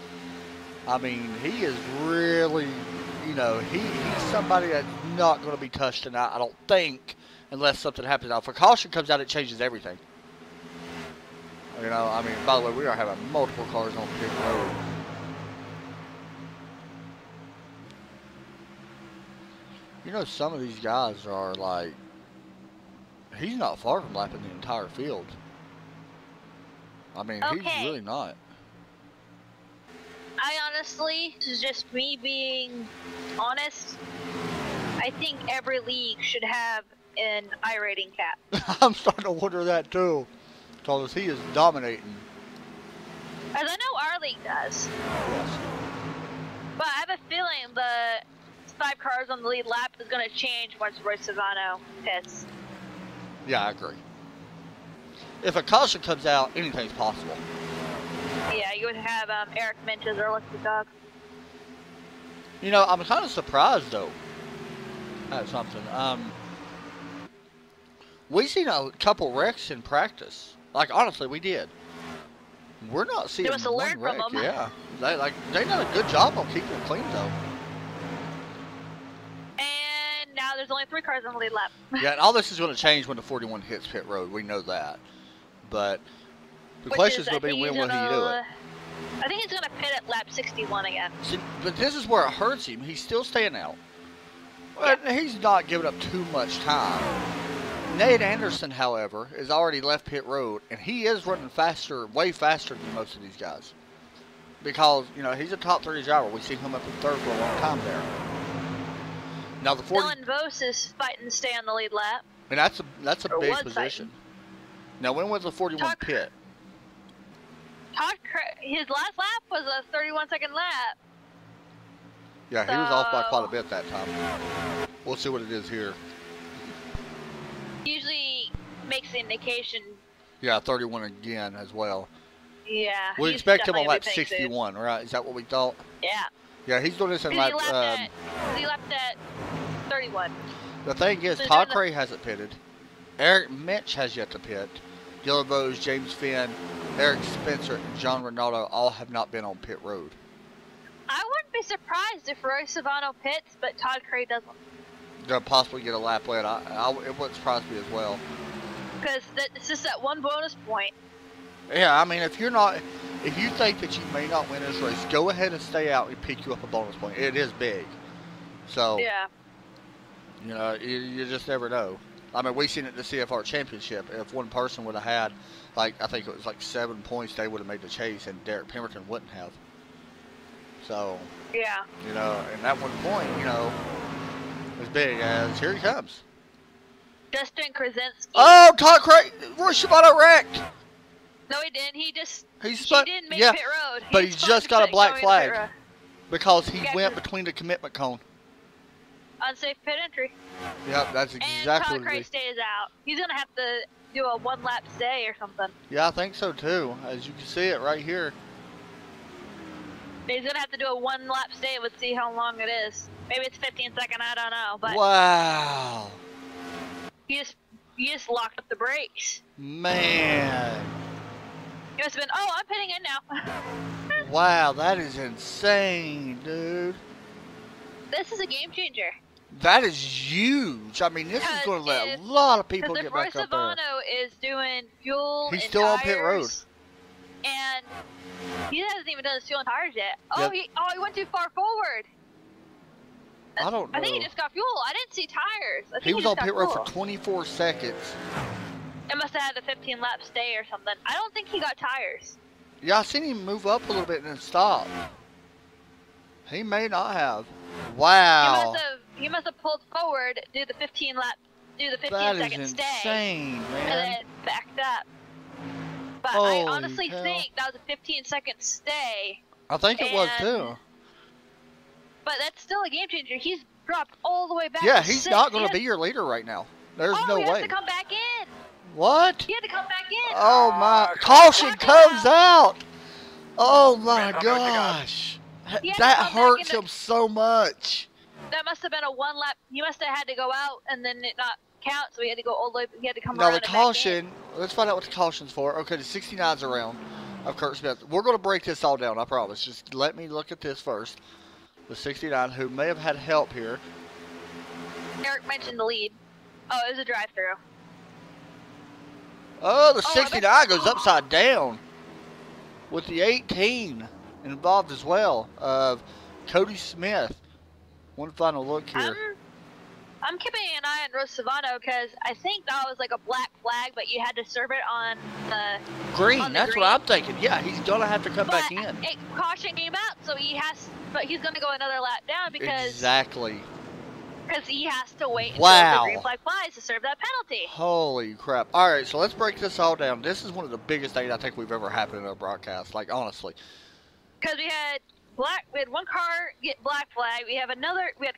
I mean, he is really, you know, he's somebody that's not going to be touched tonight, I don't think, unless something happens. Now, if a caution comes out, it changes everything. You know, I mean, by the way, we are having multiple cars on pit road. You know, some of these guys are like, he's not far from lapping the entire field. I mean, he's really not. I honestly, this is just me being honest, I think every league should have an I-rating cap. I'm starting to wonder that too, because he is dominating. As I know our league does. Yes. But I have a feeling the 5 cars on the lead lap is going to change once Roy Savano pits. Yeah, I agree. If a caution comes out, anything's possible. Yeah, you would have Eric Minch as our lucky dog. You know, I'm kind of surprised though at something. We seen a couple wrecks in practice. Like honestly, we did. We're not seeing one wreck. Yeah, they done a good job on keeping it clean though. And now there's only 3 cars on the lead lap. Yeah, and all this is going to change when the 41 hits pit road. We know that, but the question is going to be when will he do it? I think he's going to pit at lap 61 again. See, but this is where it hurts him. He's still staying out. Well, he's not giving up too much time. Nate Anderson, however, has already left pit road, and he is running faster, way faster than most of these guys. Because, you know, he's a top 30 driver. We've seen him up in 3rd for a long time there. Now the 40... Dylan Vos is fighting to stay on the lead lap. And that's a big position. Fighting. Now, when was the 41 pit? His last lap was a 31-second lap. Yeah, he was off by quite a bit that time. We'll see what it is here. Usually makes the indication. Yeah, 31 again as well. Yeah. We expect him on lap 61, right? Is that what we thought? Yeah. Yeah, he's doing this in lap... He left at 31. The thing is, Todd Cray hasn't pitted. Eric Mitch has yet to pit. Dylan Vos, James Finn, Eric Spencer, and John Ronaldo all have not been on pit road. I wouldn't be surprised if Roy Savano pits, but Todd Cray doesn't. They'll possibly get a lap led. It wouldn't surprise me as well. Because it's just that one bonus point. Yeah, I mean, if you think that you may not win this race, go ahead and stay out and pick you up a bonus point. It is big. So, yeah. You know, you just never know. I mean, we've seen it in the CFR Championship. If one person would have had, like, I think it was like 7 points, they would have made the chase, and Derek Pemberton wouldn't have. So, yeah. You know, and that 1 point, you know, as big as here he comes. Justin Krasinski. Oh, Todd Cray! Roy Shibano wrecked! No, he didn't. He didn't make pit road. But he just got a black flag because he went between the commitment cone. unsafe pit entry. Yep, that's And exactly Todd what it Cray is. stays out. He's gonna have to do a 1 lap stay or something. Yeah, I think so too. As you can see it right here. He's gonna have to do a 1 lap stay. Let's see how long it is. Maybe it's 15 seconds. I don't know. But Wow. he just locked up the brakes. Man. He must have been. Oh, I'm pitting in now. Wow, that is insane, dude. This is a game changer. That is huge. I mean, this is going to let a lot of people Because get if Roy back up there. Savano is doing fuel He's and still on pit tires, road. and he hasn't even done his fuel and tires yet. Oh, Yep. he went too far forward. I don't know. I think he just got fuel. I didn't see tires. I think He was just on got pit road fuel. for 24 seconds. It must have had a 15 lap stay or something. I don't think he got tires. Yeah, I seen him move up a little bit and then stop. He may not have. Wow. He must have pulled forward, do the 15 That is second stay, insane, and man. then backed up. But I Holy honestly hell. think that was a 15-second stay. I think it was and- too. But that's still a game changer. He's dropped all the way back. Yeah, to he's 6th. not going He to be your leader right now. There's had, no he has way. to come back in. What? He had to come back in. Oh my! Caution comes out. Oh my gosh! He had to That come back hurts in him so much. That must have been a 1 lap. He must have had to go out and then it not count, so he had to go all the way. He had to come Now around the and back caution. Let's find out what the caution's for. Okay, the 69's around of Kurt Smith. We're going to break this all down. I promise. Just let me look at this first. The 69, who may have had help here. in. Eric mentioned the lead. Oh, it was a drive-through. Oh, the Oh, I 69 goes upside down with the 18 involved as well of Cody Smith. One final look here. I'm keeping an eye on Rose Savano because I think that was like a black flag, but you had to serve it on the Green, on the that's green. what I'm thinking. Yeah, he's going to have to come But back in. caution came out, so but he's going to go another lap down because Exactly. he has to wait until Wow. the green flag flies to serve that penalty. Holy crap. All right, so let's break this all down. This is one of the biggest things I think we've ever happened in a broadcast, like honestly. Because we had one car get black flag. We had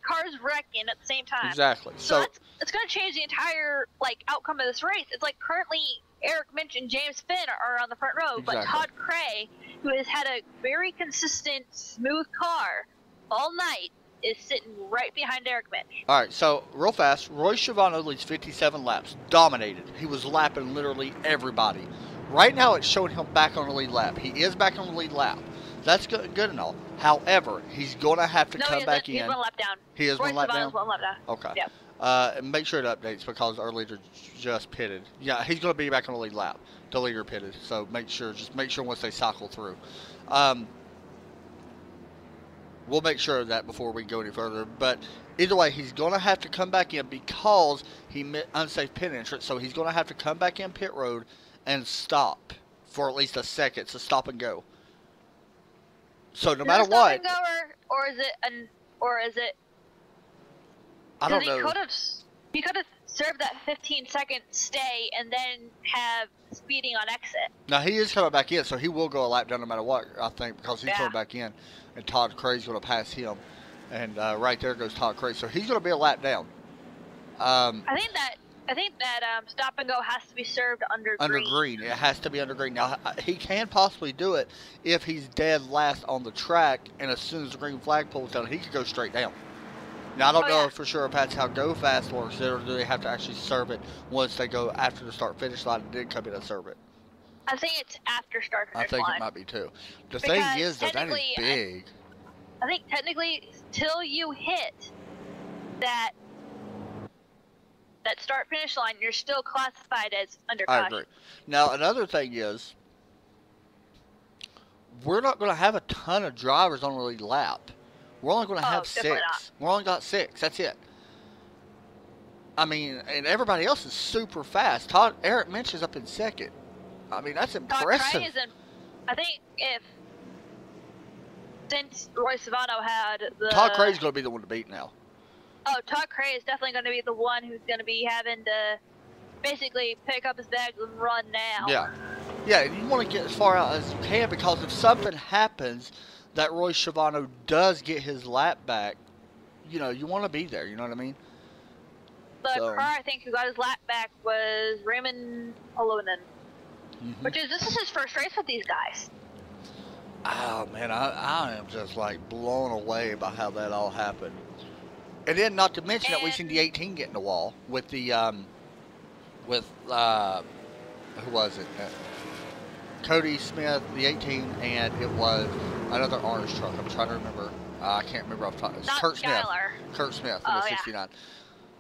cars wrecking at the same time. Exactly. So it's going to change the entire outcome of this race. It's like currently Eric mentioned James Finn are on the front row, but Exactly. Todd Cray, who has had a very consistent, smooth car all night, is sitting right behind Eric Mitch. All right, so real fast, Roy Schiavone leads 57 laps, dominated. He was lapping literally everybody. Right now, it's showing him back on the lead lap. He is back on the lead lap. That's good and all. However, he's going to have to come back in. He's 1 lap down. He is Roy 1 lap Savano's down? 1 lap down. Okay. Yep. And make sure it updates because our leader just pitted. Yeah, he's going to be back on the lead lap. The leader pitted, so make sure once they cycle through. We'll make sure of that before we go any further. But either way, he's going to have to come back in because he unsafe pit entrance. So he's going to have to come back in pit road and stop for at least a second. So stop and go. So no matter what, Stop and go, or is it? I don't know. He could have served that 15-second stay and then have speeding on exit. Now he is coming back in, so he will go a lap down no matter what. I think because he's coming back in, and Todd Cray's going to pass him, and right there goes Todd Cray. So he's going to be a lap down. I think that stop and go has to be served under green. It has to be under green. Now, he can possibly do it if he's dead last on the track, and as soon as the green flag pulls down, he could go straight down. Now, I don't know for sure if that's how Go Fast works, or do they have to actually serve it once they go after the start-finish line and then come in and serve it? I think it's after start-finish I think line. it might be, too. The Because thing is, though, that is technically, big. I think technically, till you hit that start-finish line, you're still classified as under I caution. agree. Now, another thing is, we're not going to have a ton of drivers on the lead lap. We're only going to have 6. Not. We're only got 6. That's it. I mean, and everybody else is super fast. Eric Mitch is up in second. I mean, that's impressive. Todd Cray is in, I think since Roy Savano had the... Todd Cray's going to be the one to beat now. Oh, Todd Cray is definitely going to be the one who's going to be having to basically pick up his bags and run now. Yeah. Yeah, and you want to get as far out as you can because if something happens that Roy Schiavone does get his lap back, you know, you want to be there. You know what I mean? The car I think who got his lap back was Raymond Polonen, which is this is his first race with these guys. Oh man, I am just like blown away by how that all happened. And then not to mention that we've seen the 18 get in the wall with the who was it? Cody Smith, the 18, and it was another orange truck. I'm trying to remember. I can't remember off the top. It's Kurt Smith. Kurt Smith in the 69.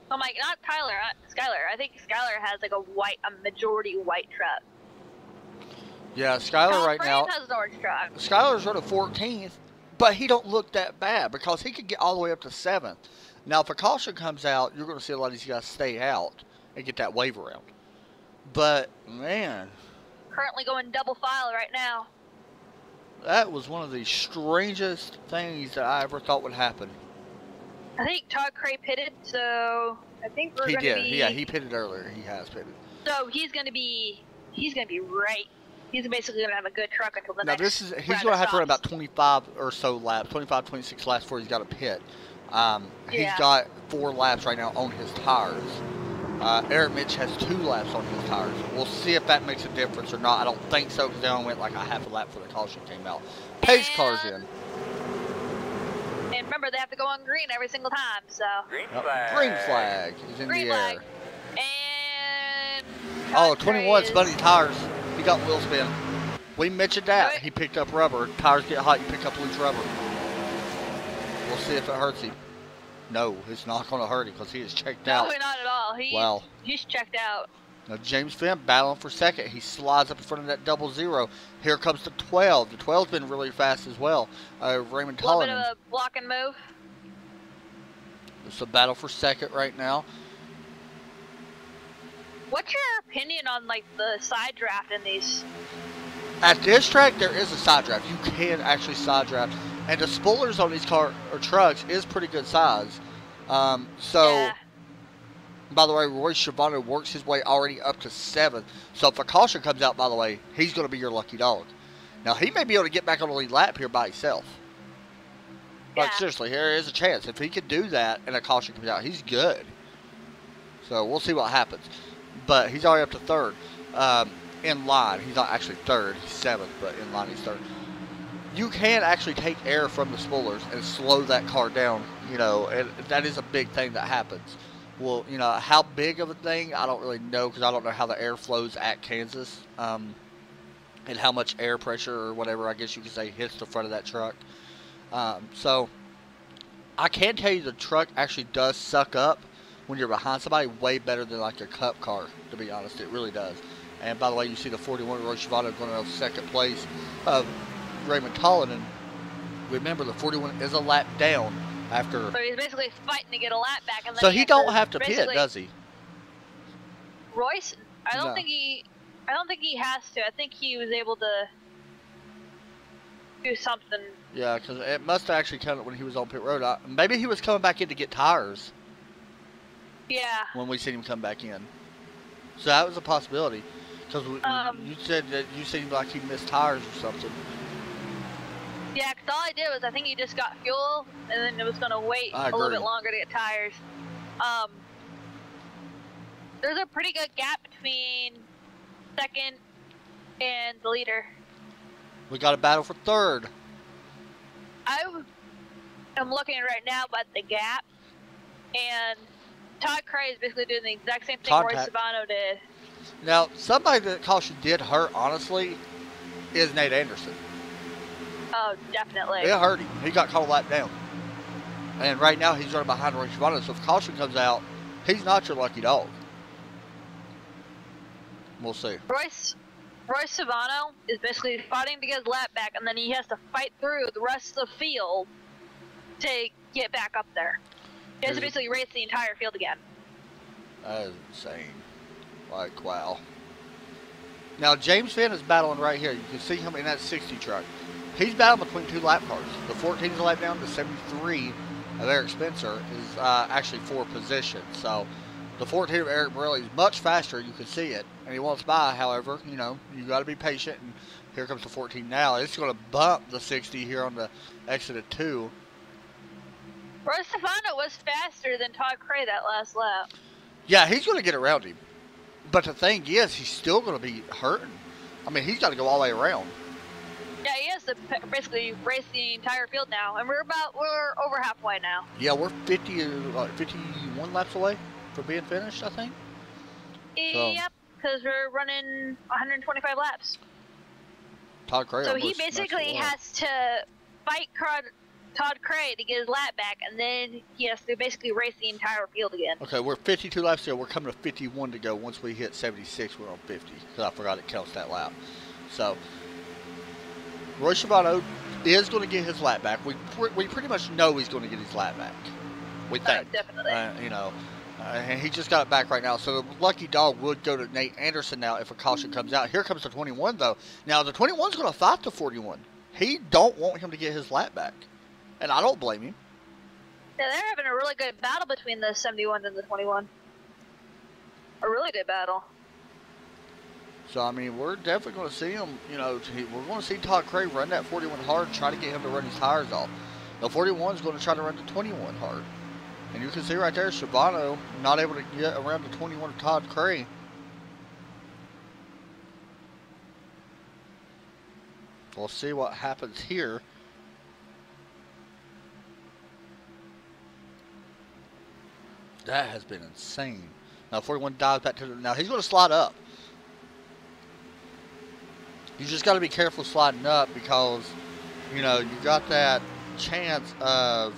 Oh my, not Tyler, Skylar. I think Skylar has like a majority white truck. Yeah, Skylar right now. Has an orange truck. Skylar's running 14th, but he don't look that bad because he could get all the way up to 7th. Now, if a caution comes out, you're going to see a lot of these guys stay out and get that wave around. But, man. Currently going double file right now. That was one of the strangest things that I ever thought would happen. I think Todd Cray pitted, so I think we're going to be... Yeah, he pitted earlier. He has pitted. So he's going to be right. He's basically going to have a good truck until the next he's going to have to run about 25 or so laps, 25, 26 laps before he's got to pit. He's got 4 laps right now on his tires. Eric Mitch has 2 laps on his tires. We'll see if that makes a difference or not. I don't think so because they only went like a half a lap before the caution came out. Pace car's in. And remember, they have to go on green every single time, so. Green flag is in the air. And... Oh, 21 spun tires. He got wheel spin. We mentioned that. He picked up rubber. Tires get hot, you pick up loose rubber. We'll see if it hurts him. No, it's not going to hurt him because he is checked out. No, not at all. He's checked out. Now James Finn battling for second. He slides up in front of that 00. Here comes the 12. The 12's been really fast as well. Raymond Tollinen. A little bit of a block and move. It's a battle for second right now. What's your opinion on like the side draft in these? At this track, there is a side draft. You can actually side draft. And the spoilers on these trucks is pretty good size. By the way, Roy Schiavone works his way already up to 7th. So if a caution comes out, by the way, he's going to be your lucky dog. Now, he may be able to get back on the lead lap here by himself. Like, seriously, there is a chance. If he could do that and a caution comes out, he's good. So we'll see what happens. But he's already up to 3rd. In line, he's not actually 3rd. He's 7th, but in line he's 3rd. You can actually take air from the spoilers and slow that car down, you know, and that is a big thing that happens. Well, you know, how big of a thing, I don't really know because I don't know how the air flows at Kansas and how much air pressure or whatever, I guess you could say, hits the front of that truck. So I can tell you the truck actually does suck up when you're behind somebody way better than like a cup car, to be honest. It really does. And by the way, you see the 41 Roy Schiavone going to 2nd place. Raymond Tollinen, remember the 41 is a lap down after. So he's basically fighting to get a lap back, and then so he don't have to pit, does he? Royce, I don't think he has to. I think he was able to do something. Yeah, because it must have actually come when he was on pit road. Maybe he was coming back in to get tires. Yeah. When we seen him come back in, so that was a possibility. Because you said that you seemed like he missed tires or something. Yeah, because all I did was I think he just got fuel, and then it was going to wait a little bit longer to get tires. There's a pretty good gap between 2nd and the leader. We got a battle for 3rd. I'm looking right now at the gap, and Todd Cray is basically doing the exact same thing Roy Schiavone did. Now, somebody that caution did hurt, honestly, is Nate Anderson. Oh, definitely. It hurt him. He got caught a lap down. And right now, he's running behind Roy Schiavone, so if caution comes out, he's not your lucky dog. We'll see. Roy Schiavone is basically fighting to get his lap back, and then he has to fight through the rest of the field to get back up there. He has to basically race the entire field again. That is insane. Like, wow. Now, James Finn is battling right here. You can see him in that 60 truck. He's battling between 2 lap cars. The 14 is a lap down. The 73 of Eric Spencer is actually 4 positions. So, the 14 of Eric Morelli is much faster. You can see it. And he wants by, however, you know, you got to be patient. And here comes the 14 now. It's going to bump the 60 here on the exit of 2. Roy Stefano was faster than Todd Cray that last lap. Yeah, he's going to get around him. But the thing is, he's still going to be hurting. I mean, he's got to go all the way around. Yeah, he has to basically race the entire field now, and we're over halfway now. Yeah, we're 51 laps away from being finished, I think. Yep, because we're running 125 laps. Todd Cray. So he basically has to fight Todd Cray to get his lap back, and then he has to basically race the entire field again. Okay, we're 52 laps to go. We're coming to 51 to go. Once we hit 76, we're on 50. Because I forgot it counts that lap. So, Roy Shimano is going to get his lap back. We pretty much know he's going to get his lap back. We think. Definitely. And he just got it back right now. So the lucky dog would go to Nate Anderson now if a caution comes out. Here comes the 21, though. Now, the 21's going to fight the 41. He don't want him to get his lap back. And I don't blame him. Yeah, they're having a really good battle between the 71 and the 21. A really good battle. So, I mean, we're definitely going to see him, we're going to see Todd Cray run that 41 hard and try to get him to run his tires off. The 41 is going to try to run the 21 hard. And you can see right there, Shimano not able to get around the 21 of Todd Cray. We'll see what happens here. That has been insane. Now 41 dives back to the... Now he's going to slide up. You just got to be careful sliding up because, you got that chance of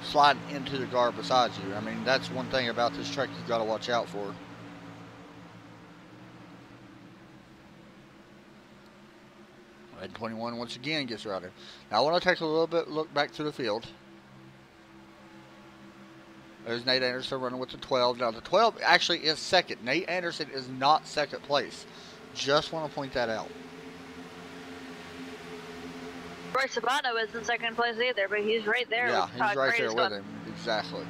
sliding into the guard beside you. I mean, that's one thing about this track you got to watch out for. And 21 once again gets routed. Now I want to take a little bit look back to the field. There's Nate Anderson running with the 12. Now the 12 actually is second. Nate Anderson is not second place. Just want to point that out. Roy Sabano isn't second place either, but he's right there. Yeah, with he's Todd right Cray there with him. Exactly.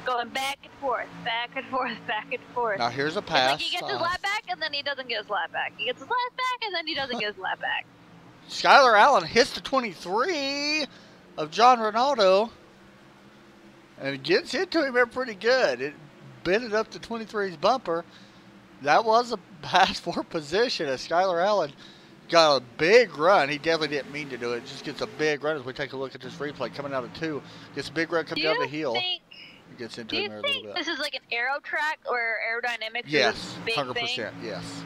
Going back and forth, back and forth, back and forth. Now here's a pass. It's like he gets his lap back, and then he doesn't get his lap back. He gets his lap back, and then he doesn't get his lap back. Skylar Allen hits the 23 of John Ronaldo. And it gets into him there pretty good. It bended up to 23's bumper. That was a pass for position as Skylar Allen got a big run. He definitely didn't mean to do it. Just gets a big run as we take a look at this replay. Coming out of 2. Gets a big run, comes down the hill. He gets into him there a little bit. Do you think this is like an aero track or aerodynamics? Yes, big 100%. Thing? Yes,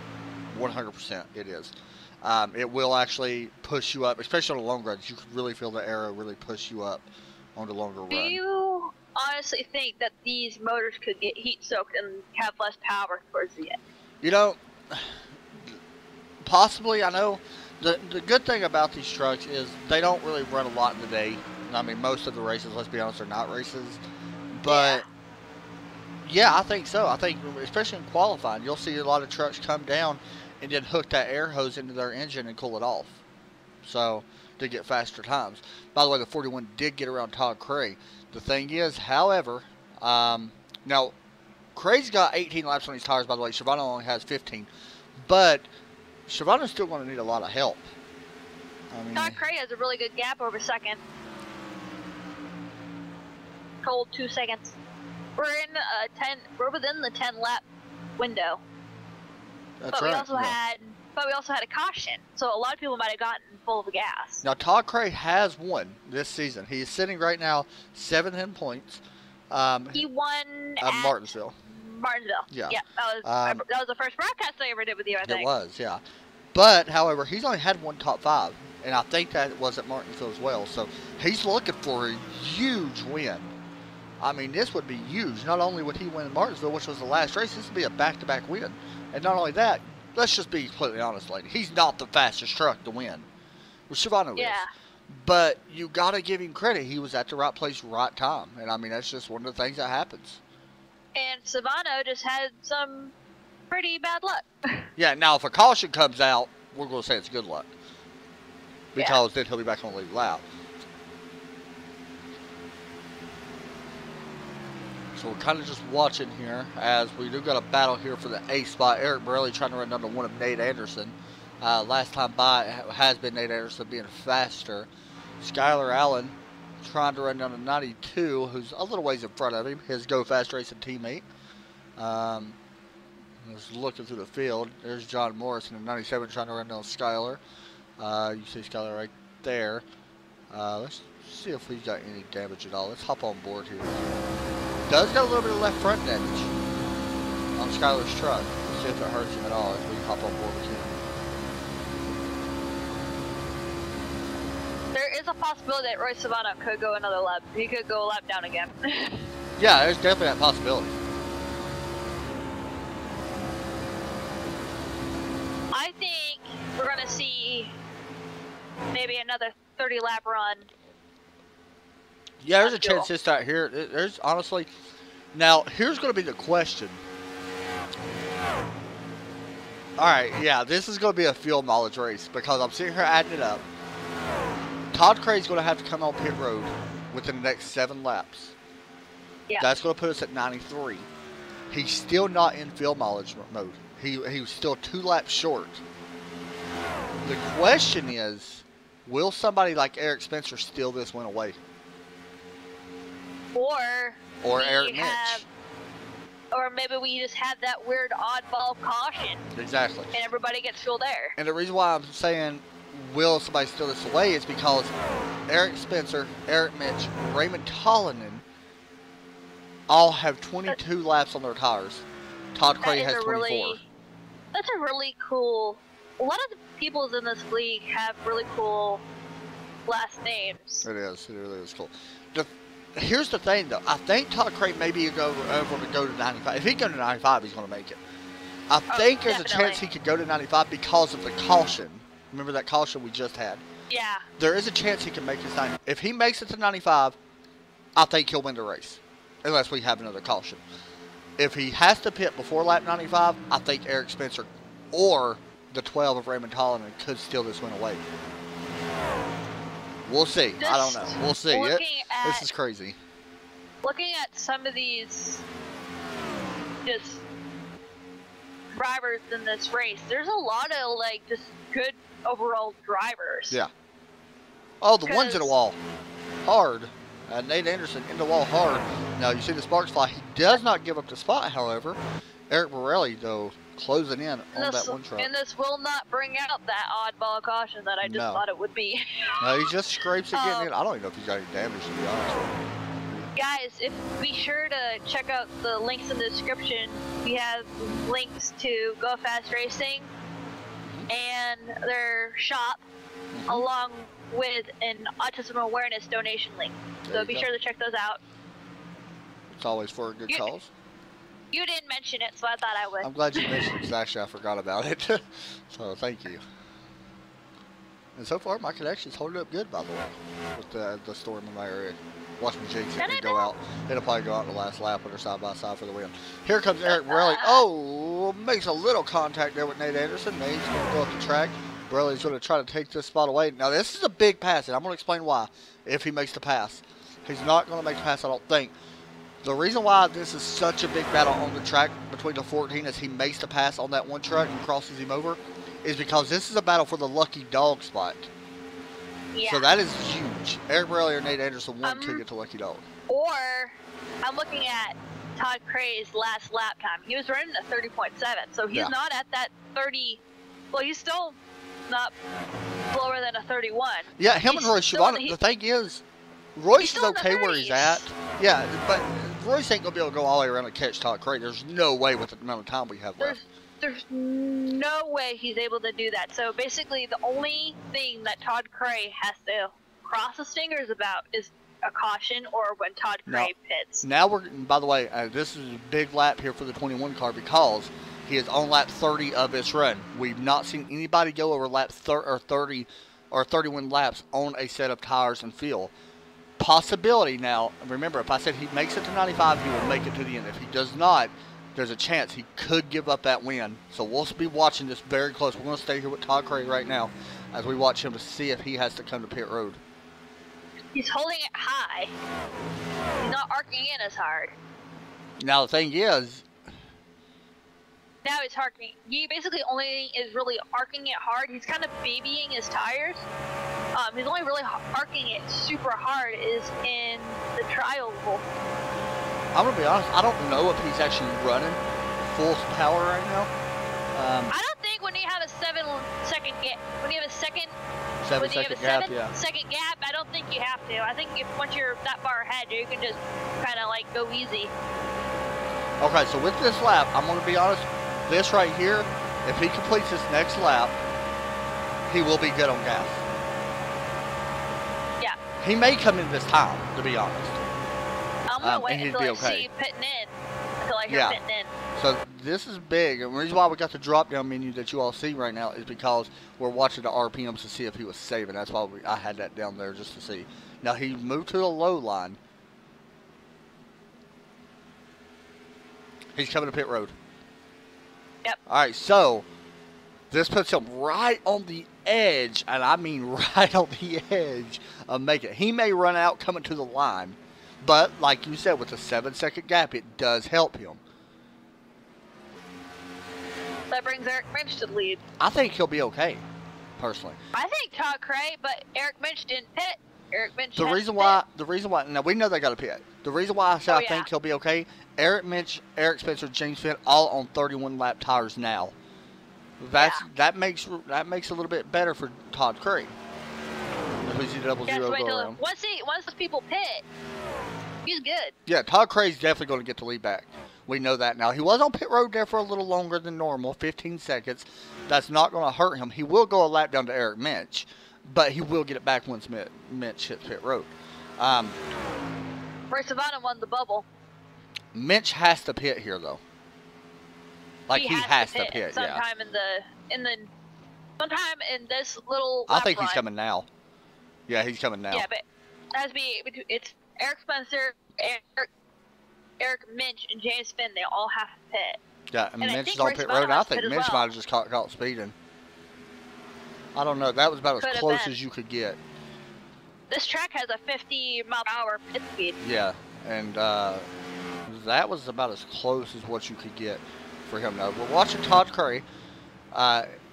100% it is. It will actually push you up, especially on the long runs. You could really feel the aero really push you up on the longer run. Do you honestly think that these motors could get heat soaked and have less power towards the end? Possibly. I know the good thing about these trucks is they don't really run a lot in the day. I mean, most of the races, let's be honest, are not races. But yeah, I think so. I think especially in qualifying, you'll see a lot of trucks come down and then hook that air hose into their engine and cool it off. So to get faster times. By the way, the 41 did get around Todd Cray. The thing is, however, now Cray's got 18 laps on his tires, by the way. Shimano only has 15. But Shimano's still going to need a lot of help. I mean, Todd Cray has a really good gap over second. Cold 2 seconds. We're in we're within the 10 lap window. That's but right. we also had a caution, so a lot of people might have gotten full of gas. Now Todd Cray has won this season. He is sitting right now 7th in points. He won at Martinsville. Yeah. That was the first broadcast I ever did with you, I think. It was, yeah. But, however, he's only had one top 5, and I think that was at Martinsville as well. So he's looking for a huge win. I mean, this would be huge. Not only would he win in Martinsville, which was the last race, this would be a back-to-back win. And not only that, let's just be completely honest, lady. He's not the fastest truck to win. Well, Shimano is. But you got to give him credit. He was at the right place, right time. And, I mean, that's just one of the things that happens. And Savano just had some pretty bad luck. Yeah, now if a caution comes out, we're going to say it's good luck. Because then he'll be back on the lead lap. So we're kind of just watching here as we do got a battle here for the A spot. Eric Borelli trying to run under one of Nate Anderson. Last time by has been Nate Anderson being faster. Skylar Allen trying to run down to 92, who's a little ways in front of him, his Go Fast Racing teammate. Just looking through the field. There's John Morrison in 97 trying to run down Skyler. You see Skyler right there. Let's see if he's got any damage at all. Let's hop on board here. Does got a little bit of left front damage on Skyler's truck. Let's see if it hurts him at all as we hop on board with him. There is a possibility that Roy Savano could go another lap. He could go a lap down again. Yeah, there's definitely that possibility. I think we're going to see maybe another 30 lap run. Yeah, there's a chance this out here. There's honestly. Now, here's going to be the question. Alright, yeah, this is going to be a fuel mileage race because I'm sitting here adding it up. Todd Cray's going to have to come on pit road within the next 7 laps. Yeah. That's going to put us at 93. He's still not in fuel mileage mode. He was still 2 laps short. The question is, will somebody like Eric Spencer steal this win away? Or Eric Mitch. Or maybe we just have that weird oddball caution. Exactly. And everybody gets full there. And the reason why I'm saying will somebody steal this away is because Eric Spencer, Eric Mitch, Raymond Tollinen all have 22 laps on their tires. Todd Cray has 24. That's a really cool. A lot of the people in this league have really cool last names. It is. It really is cool. Here's the thing, though. I think Todd Cray may be able to go to 95. If he goes to 95, he's going to make it. I think there's a chance he could go to 95 because of the caution. Remember that caution we just had? Yeah. There is a chance he can make this 90. If he makes it to 95, I think he'll win the race. Unless we have another caution. If he has to pit before lap 95, I think Eric Spencer or the 12 of Raymond Tollinen could steal this win away. We'll see. I don't know. We'll see. This is crazy. Looking at some of these just drivers in this race, there's a lot of like just good overall drivers. Yeah. Oh, the ones in the wall. Hard. Nate Anderson in the wall hard. Now, you see the sparks fly. He does not give up the spot, however. Eric Borelli, though, closing in on that one truck. And this will not bring out that oddball caution that I just thought it would be. No, he just scrapes it getting in. I don't even know if he's got any damage, to be honest with you. Guys, be sure to check out the links in the description. We have links to Go Fast Racing and their shop, along with an autism awareness donation link. So be sure to check those out. It's always for a good cause. You didn't mention it, so I thought I would. I'm glad you mentioned it, because actually I forgot about it. So thank you. And so far, my connection's holding up good, by the way, with the storm in my area. Watching Jinx go out. It'll probably go out in the last lap when they're side by side for the win. Here comes Eric Borelli. Oh, makes a little contact there with Nate Anderson. Nate's going to go up the track. Borelli's going to try to take this spot away. Now, this is a big pass, and I'm going to explain why, if he makes the pass. He's not going to make the pass, I don't think. The reason why this is such a big battle on the track between the 14 as he makes the pass on that one truck and crosses him over is because this is a battle for the lucky dog spot. Yeah. So that is huge. Eric Borelli or Nate Anderson won to get to lucky dog. Or I'm looking at Todd Cray's last lap time. He was running a 30.7, so he's not at that 30. Well, he's still not lower than a 31. Yeah, him and Royce Shibano. The thing is, Royce is okay where he's at. Yeah, but Royce ain't going to be able to go all the way around and catch Todd Cray. There's no way with the amount of time we have left. There's no way he's able to do that. So basically, the only thing that Todd Cray has to cross his fingers about is a caution or when Todd Cray pits. Now by the way, this is a big lap here for the 21 car because he is on lap 30 of this run. We've not seen anybody go over lap 30 or 31 laps on a set of tires and fuel. Possibility now, remember, if I said he makes it to 95, he will make it to the end. If he does not, there's a chance he could give up that win. So we'll be watching this very close. We're going to stay here with Todd Cray right now as we watch him to see if he has to come to pit road. He's holding it high. He's not arcing in as hard. Now the thing is, now he's arcing. He basically only is really arcing it hard. He's kind of babying his tires. He's only really arcing it super hard is in the trial. I'm gonna be honest. I don't know if he's actually running full power right now. I don't think when you have a 7-second gap, when you have a second, second gap, I don't think you have to. I think once you're that far ahead, you can just kind of like go easy. Okay, so with this lap, I'm gonna be honest. This right here, if he completes this next lap, he will be good on gas. Yeah. He may come in this time, to be honest. I'm gonna wait until I see you pitting in. Until I hear pitting in. So this is big, and the reason why we got the drop-down menu that you all see right now is because we're watching the RPMs to see if he was saving. That's why I had that down there just to see. Now he moved to the low line. He's coming to pit road. Yep. All right, so this puts him right on the edge, and I mean right on the edge of making it. He may run out coming to the line, but like you said, with a 7-second gap, it does help him. That brings Eric Minch to the lead. I think he'll be okay, personally. I think Todd Cray, but Eric Minch didn't pit. Eric Minch the reason why, now we know they got to pit. The reason why I say I think he'll be okay, Eric Minch, Eric Spencer, James Finn, all on 31 lap tires now. That makes it a little bit better for Todd Cray. Who's the 0-0 go around. Once those people pit, he's good. Yeah, Todd Cray's definitely going to get the lead back. We know that now. He was on pit road there for a little longer than normal, 15 seconds. That's not going to hurt him. He will go a lap down to Eric Minch, but he will get it back once Minch hits pit road. Ray Savannah won the bubble. Minch has to pit here, though. Like, he has to pit, sometime sometime in this little I think he's coming now. Yeah, he's coming now. Yeah, but it has to be, it's Eric Spencer, Eric Minch, and James Finn. They all have to pit. Yeah, and Minch is on pit road. I think Minch might have just caught speeding. I don't know. That was about as close as you could get. This track has a 50-mile-per-hour pit speed. Yeah, and that was about as close as what you could get for him. Now, we're watching Todd Cray.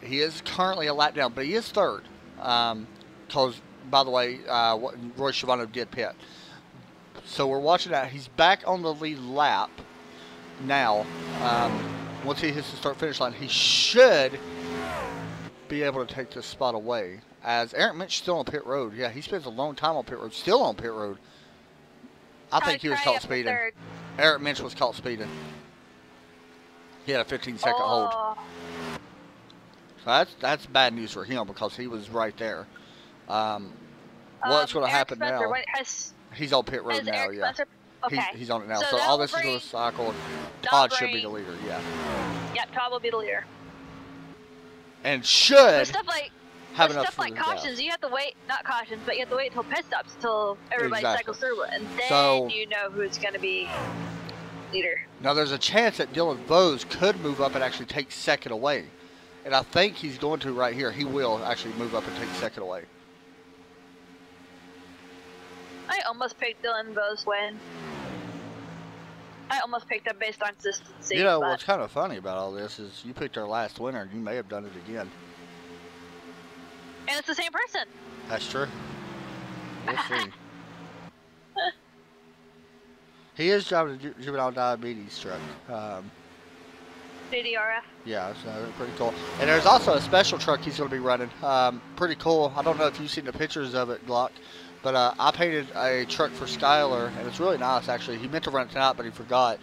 He is currently a lap down, but he is third. Because, by the way, Roy Schiavone did pit. So we're watching that. He's back on the lead lap now. Once he hits the start-finish line, he should be able to take this spot away. As Eric Minch still on pit road. Yeah, he spends a long time on pit road. Still on pit road. I think he was caught speeding. Eric Minch was caught speeding. He had a 15-second hold. So that's bad news for him because he was right there. What's going to happen now? He's on pit road now, yeah. Okay. He's on it now. So all this is going to cycle. Todd should be the leader, yeah. Yep, Todd will be the leader. And should stuff like cautions, you have to wait, not cautions, but you have to wait until pit stops until everybody cycles through it. And then you know who's going to be leader. Now there's a chance that Dylan Vose could move up and actually take second away. And I think he's going to right here. He will actually move up and take second away. I almost picked Dylan Vose win. I almost picked him based on consistency. You know, what's kind of funny about all this is you picked our last winner and you may have done it again. And it's the same person. That's true. We'll see. He is driving a juvenile diabetes truck. JDRF. Yeah, so pretty cool. And there's also a special truck he's going to be running. Pretty cool. I don't know if you've seen the pictures of it, Glock. But I painted a truck for Skyler, and it's really nice, actually. He meant to run it tonight, but he forgot.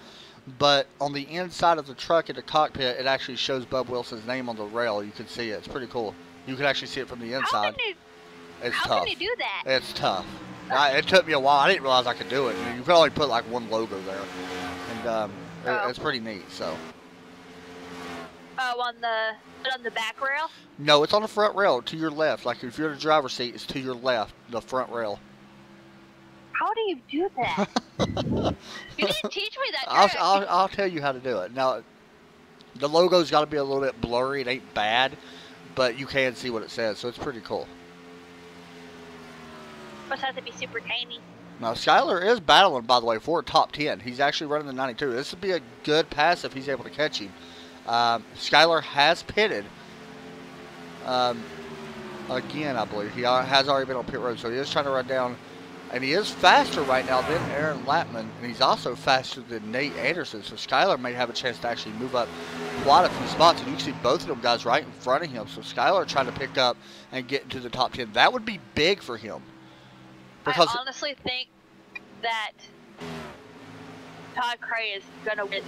But on the inside of the truck in the cockpit, it actually shows Bub Wilson's name on the rail. You can see it. It's pretty cool. You can actually see it from the inside. How can you do that? It's tough. It took me a while. I didn't realize I could do it. You can only put like one logo there. And it's pretty neat, so. Oh, on the back rail? No, it's on the front rail to your left. Like if you're in the driver's seat, it's to your left, the front rail. How do you do that? You didn't teach me that. I'll tell you how to do it. Now, the logo's got to be a little bit blurry. It ain't bad, but you can see what it says, so it's pretty cool. Must have to be super tiny. Now, Skyler is battling, by the way, for a top 10. He's actually running the 92. This would be a good pass if he's able to catch him. Skyler has pitted. again, I believe. He has already been on pit road, so he is trying to run down. And he is faster right now than Aaron Lattman, and he's also faster than Nate Anderson. So Skylar may have a chance to actually move up quite a few spots. And you can see both of them guys right in front of him. So Skylar trying to pick up and get into the top 10. That would be big for him. Because I honestly think that Todd Cray is going to win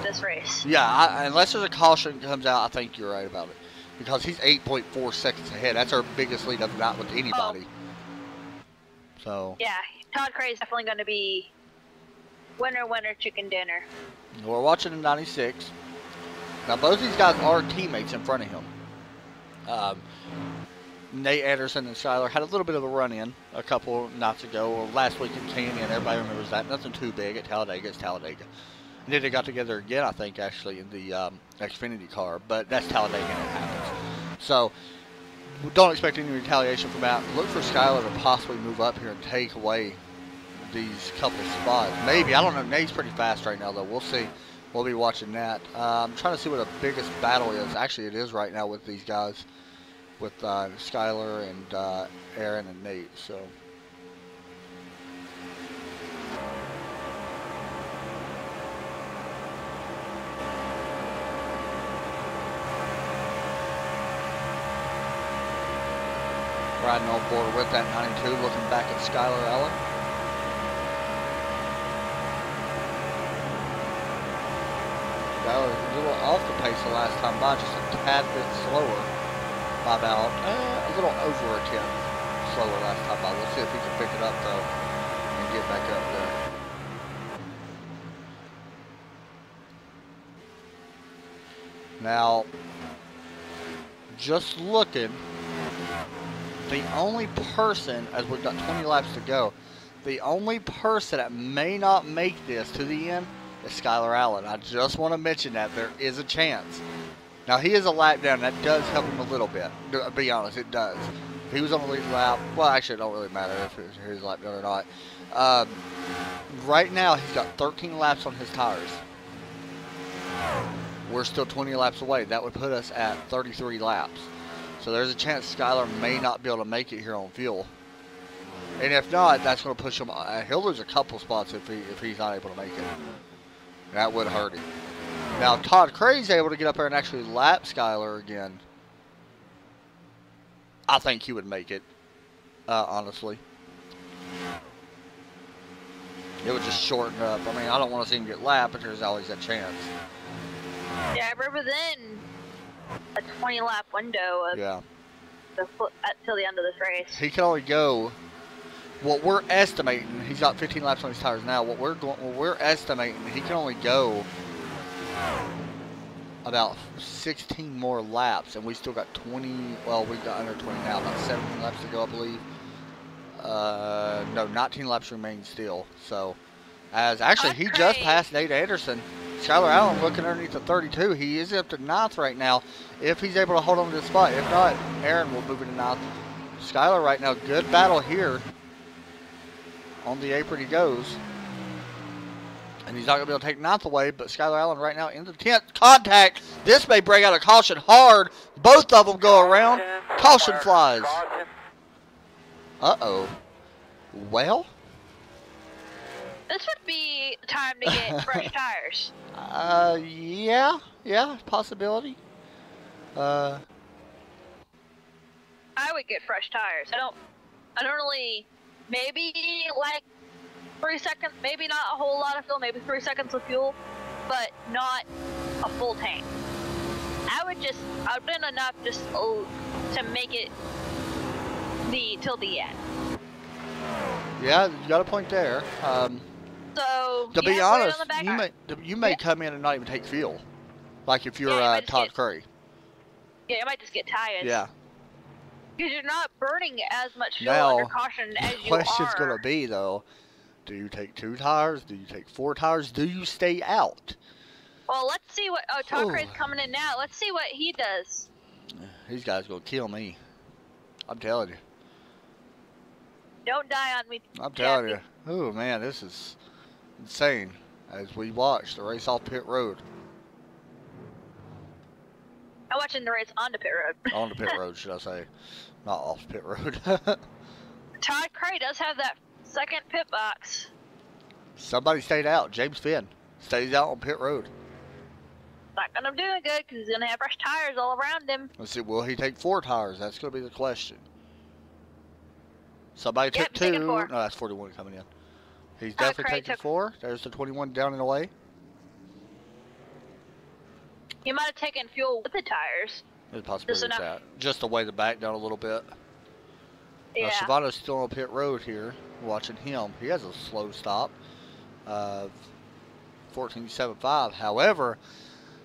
this race. Yeah, unless there's a caution that comes out, I think you're right about it. Because he's 8.4 seconds ahead. That's our biggest lead of the night with anybody. So yeah, Todd Cray is definitely going to be winner, chicken dinner. We're watching the 96. Now, both these guys are teammates in front of him. Nate Anderson and Skylar had a little bit of a run-in a couple nights ago, or last week in Canyon. Everybody remembers that. Nothing too big at Talladega. It's Talladega. And then they got together again, I think, actually, in the Xfinity car. But that's Talladega and it happens. So don't expect any retaliation from that. Look for Skylar to possibly move up here and take away these couple spots. Maybe. I don't know. Nate's pretty fast right now, though. We'll see. We'll be watching that. I'm trying to see what the biggest battle is. Actually, it is right now with these guys, with Skylar and Aaron and Nate. So riding on board with that 92, looking back at Skylar Allen. Skylar was a little off the pace the last time by, just a tad bit slower by about a little over a tenth slower last time by. We'll see if he can pick it up though and get back up there. Now, just looking, the only person, as we've got 20 laps to go, the only person that may not make this to the end is Skylar Allen. I just want to mention that there is a chance. Now, he is a lap down. That does help him a little bit. To be honest, it does. If he was on the lead lap, well, actually, it don't really matter if his lap down or not. Right now, he's got 13 laps on his tires. We're still 20 laps away. That would put us at 33 laps. So there's a chance Skylar may not be able to make it here on fuel. And if not, that's going to push him. He'll lose a couple spots if he's not able to make it. That would hurt him. Now, Todd Cray's able to get up there and actually lap Skylar again. I think he would make it, honestly. It would just shorten up. I mean, I don't want to see him get lapped, but there's always that chance. Yeah, we're within a 20-lap window of till the end of this race. He can only go. What we're estimating, he's got 15 laps on his tires now. What we're estimating, he can only go about 16 more laps, and we still got 20. Well, we've got under 20 now. About 17 laps to go, I believe. No, 19 laps remain still. So, he just passed Nate Anderson. Skylar Allen looking underneath the 32. He is up to 9th right now. If he's able to hold on to this spot. If not, Aaron will move into 9th. Skylar right now, good battle here. On the apron he goes. And he's not going to be able to take 9th away, but Skylar Allen right now in the 10th. Contact. This may bring out a caution hard. Both of them go around. Caution flies. Uh-oh. Well. This would be time to get fresh tires. Yeah, possibility. I would get fresh tires. I don't really, maybe like 3 seconds, maybe not a whole lot of fuel, maybe 3 seconds of fuel, but not a full tank. I've done enough just to make it till the end. Yeah, you got a point there. So to be honest, you may come in and not even take fuel, like if you're Todd Cray. Yeah, you might just get tired. Yeah. Because you're not burning as much fuel under caution as you are. The question's going to be, though, do you take 2 tires? Do you take 4 tires? Do you stay out? Well, let's see what... Oh, Todd Cray's coming in now. Let's see what he does. These guys going to kill me. I'm telling you. Don't die on me. I'm telling you. Oh, man, this is insane as we watch the race off pit road. I watching the race on the pit road. On the pit road, should I say. Not off the pit road. Todd Cray does have that second pit box. Somebody stayed out. James Finn stays out on pit road. Not going to do it good because he's going to have fresh tires all around him. Let's see, will he take 4 tires? That's going to be the question. Somebody took 2. No, that's 41 coming in. He's definitely taking 4. There's the 21 down and away. He might have taken fuel with the tires. There's a possibility of that. Just to weigh the back down a little bit. Yeah. Now, Shimano's still on pit road here. Watching him. He has a slow stop of 14.75. However,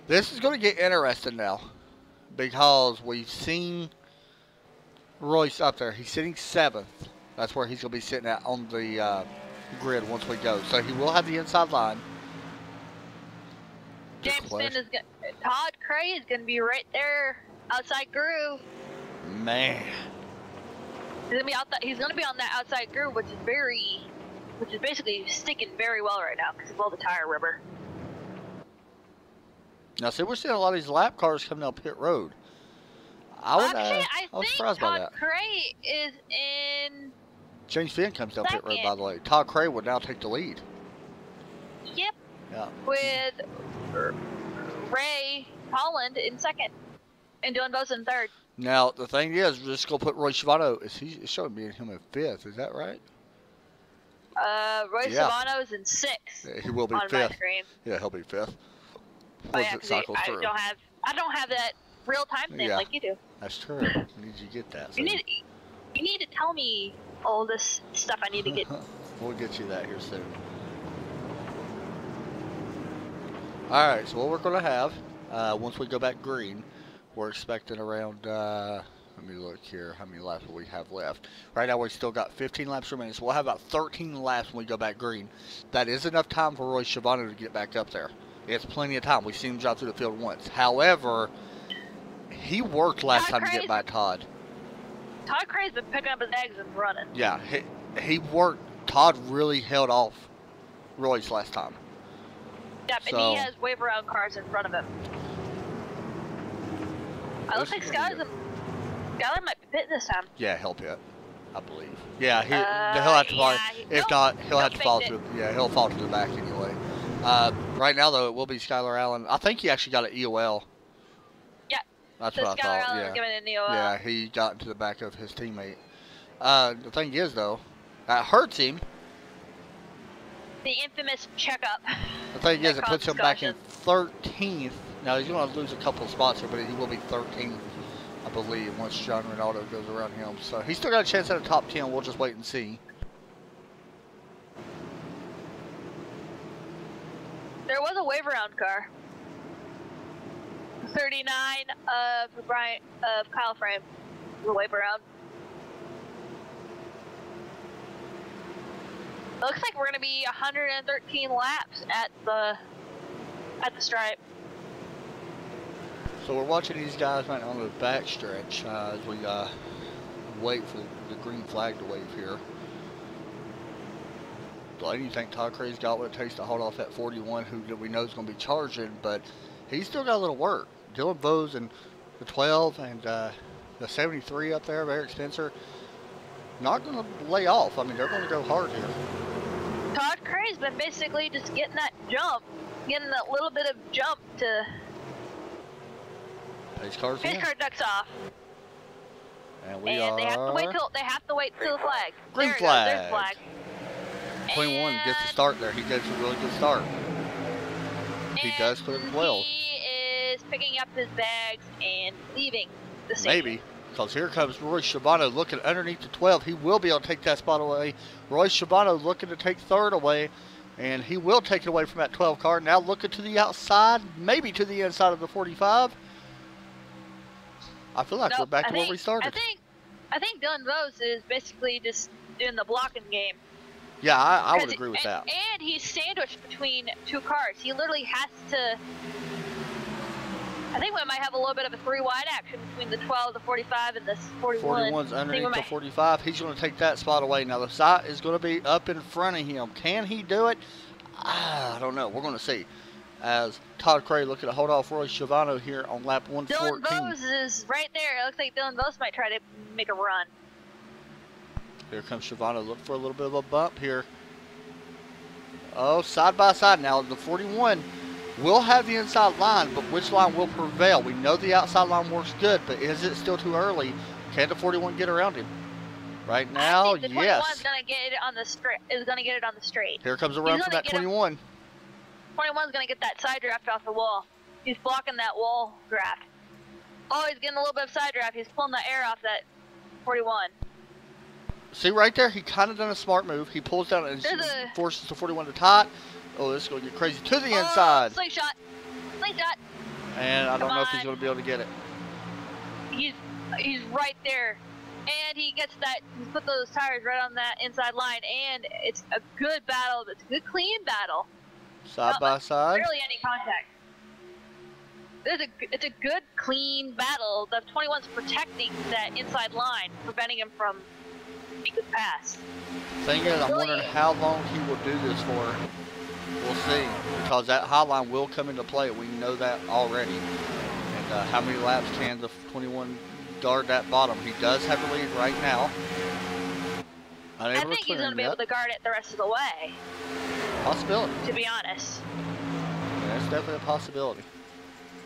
this is going to get interesting now. Because we've seen Royce up there. He's sitting 7th. That's where he's going to be sitting at on the grid once we go. So he will have the inside line. James Finn is going. Todd Cray is going to be right there outside groove. Man. He's going to be on that outside groove, which is basically sticking very well right now because of all the tire rubber. Now, see, we're seeing a lot of these lap cars coming down pit road. I was surprised by that. Todd Cray is in. James Finn comes down pit road, by the way. Todd Cray would now take the lead. Yep. Yeah. With Ray Holland in 2nd and Dylan Bose in 3rd. Now, the thing is, we're just going to put Roy Shimano. It's showing me him in 5th. Is that right? Roy Shimano is in 6th. Yeah, he will be on 5th. My screen. Yeah, he'll be 5th. Oh, yeah, I don't have that real time thing like you do. That's true. I need you to get that. You need to tell me all this stuff I need to get. We'll get you that here soon. Alright, so what we're going to have, once we go back green, we're expecting around, let me look here, how many laps do we have left. Right now we've still got 15 laps remaining, so we'll have about 13 laps when we go back green. That is enough time for Roy Shimano to get back up there. It's plenty of time. We've seen him drive through the field once. However, he worked last time to get by Todd. Todd Cray's been picking up his eggs and running. Yeah, he worked. Todd really held off Royce last time. Yep, and he has wave around cars in front of him. It looks like Skyler might be pitting this time. Yeah, he'll pit, I believe. Yeah, he'll have to follow. If not, he'll have to fall to. Yeah, he'll fall to the back anyway. Right now though, it will be Skylar Allen. I think he actually got an EOL. Yeah, that's what I thought. Skylar Allen giving an EOL. Yeah, he got into the back of his teammate. The thing is though, that hurts him. The infamous checkup. The thing is, it puts him back in 13th. Now, he's going to lose a couple of spots here, but he will be 13th, I believe, once John Ronaldo goes around him. So, he's still got a chance at a top 10. We'll just wait and see. There was a wave around car. 39 of Kyle Frame. The wave around. Looks like we're going to be 113 laps at the stripe. So we're watching these guys right on the back stretch as we wait for the green flag to wave here. Delaney, you think Todd Cray's got what it takes to hold off that 41 who we know is going to be charging, but he's still got a little work. Dylan Bose and the 12 and the 73 up there of Eric Spencer, not going to lay off. I mean, they're going to go hard here. Todd Cray's been basically just getting that jump, getting that little bit of jump to. Pace car's in. Pace car ducks off. And they have to wait till the flag. Green flag. There's flag. 21 gets the start there. He gets a really good start. He does clear the 12. He is picking up his bags and leaving the station. Maybe. Because here comes Roy Shimano looking underneath the 12. He will be able to take that spot away. Roy Shimano looking to take 3rd away. And he will take it away from that 12 car. Now looking to the outside, maybe to the inside of the 45. I feel like we're back to where we started. I think Dylan Bose is basically just doing the blocking game. Yeah, I would agree with that. And he's sandwiched between 2 cars. He literally has to. I think we might have a little bit of a 3-wide action between the 12, the 45, and the 41. 41's underneath the 45. He's going to take that spot away. Now, the sight is going to be up in front of him. Can he do it? I don't know. We're going to see. as Todd Cray looking to hold off Roy Schiavano here on lap 114. Dylan Bose is right there. It looks like Dylan Bose might try to make a run. Here comes Schiavano. Look for a little bit of a bump here. Oh, side by side now. The 41 will have the inside line, but which line will prevail? We know the outside line works good, but is it still too early? Can the 41 get around him? Right now, I think the yes. 21's gonna get it on the straight. Is gonna get it on the straight. Here comes a run from that 21. 21's gonna get that side draft off the wall. He's blocking that wall draft. Oh, he's getting a little bit of side draft. He's pulling the air off that 41. See right there, he kind of done a smart move. He pulls down and forces the 41 to tight. Oh, this is going to get crazy to the inside. Slingshot. Slingshot. And I don't know if he's going to be able to get it. He's right there. And he gets that, he put those tires right on that inside line. And it's a good battle. It's a good, clean battle. Side by side. Barely any contact. It's a good, clean battle. The 21's protecting that inside line, preventing him from making a pass. Thing is, I'm wondering how long he will do this for. We'll see, because that high line will come into play. We know that already. And how many laps can the 21 guard that bottom? He does have a lead right now. I think he's going to be able to guard it the rest of the way. Possibility. To be honest. Yeah, it's definitely a possibility.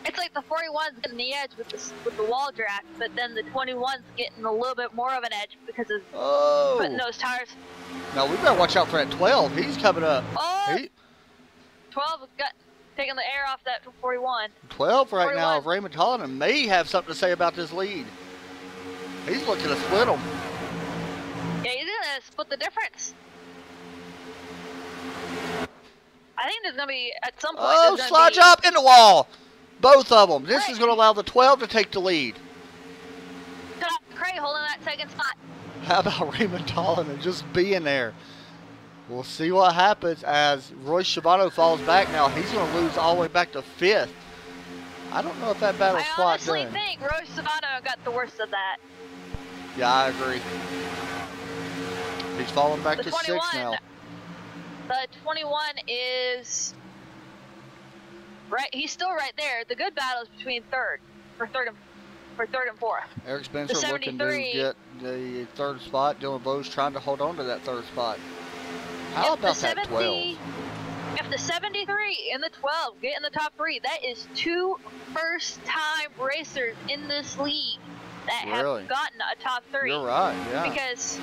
It's like the 41's getting the edge with the wall draft, but then the 21's getting a little bit more of an edge because of putting those tires. No, we better watch out for that 12. He's coming up. Oh, 12 got taking the air off that 41. 12 right 41. Now. Raymond Holland may have something to say about this lead. He's looking to split them. Yeah, he's going to split the difference. I think there's going to be, at some point, oh, slide job in the wall. Both of them. This is going to allow the 12 to take the lead. Cray holding that second spot. How about Raymond Holland and just being there? We'll see what happens as Roy Schiavano falls back now. He's going to lose all the way back to 5th. I don't know if that battle's quite done. I honestly think Roy Schiavano got the worst of that. Yeah, I agree. He's falling back to 6 now. The 21 is right. He's still right there. The good battle is between third and fourth. Eric Spencer looking to get the 3rd spot. Dylan Bose trying to hold on to that 3rd spot. How about that 12? If the 73 and the 12 get in the top 3, that is 2 first-time racers in this league that have gotten a top 3. You're right, yeah. Because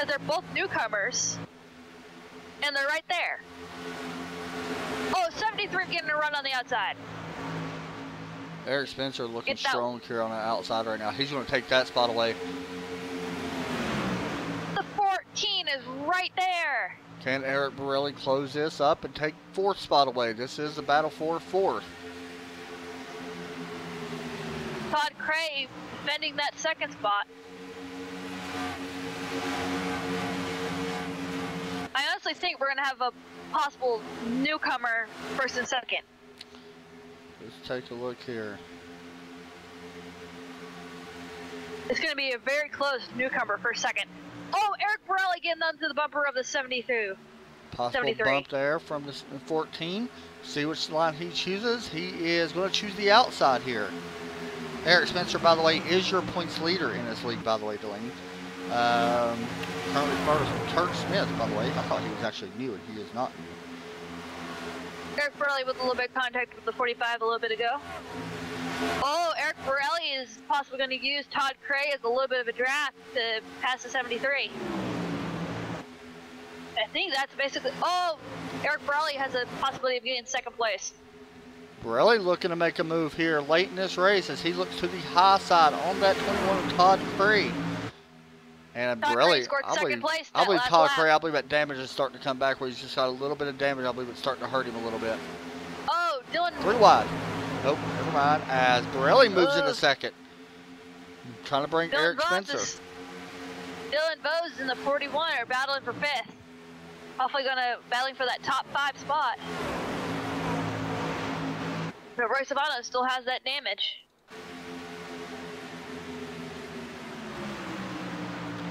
they're both newcomers, and they're right there. Oh, 73 getting a run on the outside. Eric Spencer looking strong here on the outside right now. He's going to take that spot away. The 14 is right there. Can Eric Borelli close this up and take 4th spot away? This is the battle for 4th. Todd Cray defending that 2nd spot. I honestly think we're going to have a possible newcomer 1st and 2nd. Let's take a look here. It's going to be a very close newcomer 1st, 2nd. Oh, Eric Borelli getting onto the bumper of the 72. Possible 73. Bump there from the 14. See which line he chooses. He is going to choose the outside here. Eric Spencer, by the way, is your points leader in this league, by the way, Delaney. Currently first, Turk Smith, by the way. I thought he was actually new, and he is not new. Eric Borelli with a little bit of contact with the 45 a little bit ago. Oh, Eric Borelli is possibly going to use Todd Cray as a little bit of a draft to pass the 73. I think that's basically... Oh, Eric Borelli has a possibility of getting 2nd place. Borelli looking to make a move here late in this race as he looks to the high side on that 21 of Todd Cray. And Borelli, I believe Todd Cray, I believe that damage is starting to come back where he's just got a little bit of damage. I believe it's starting to hurt him a little bit. Oh, Dylan. 3 wide. Nope, never mind. As Borelli moves into 2nd. Trying to bring Dylan Eric Spencer. Dylan Bose and the 41 are battling for 5th. Hopefully battling for that top 5 spot. But Roy Schiavano still has that damage.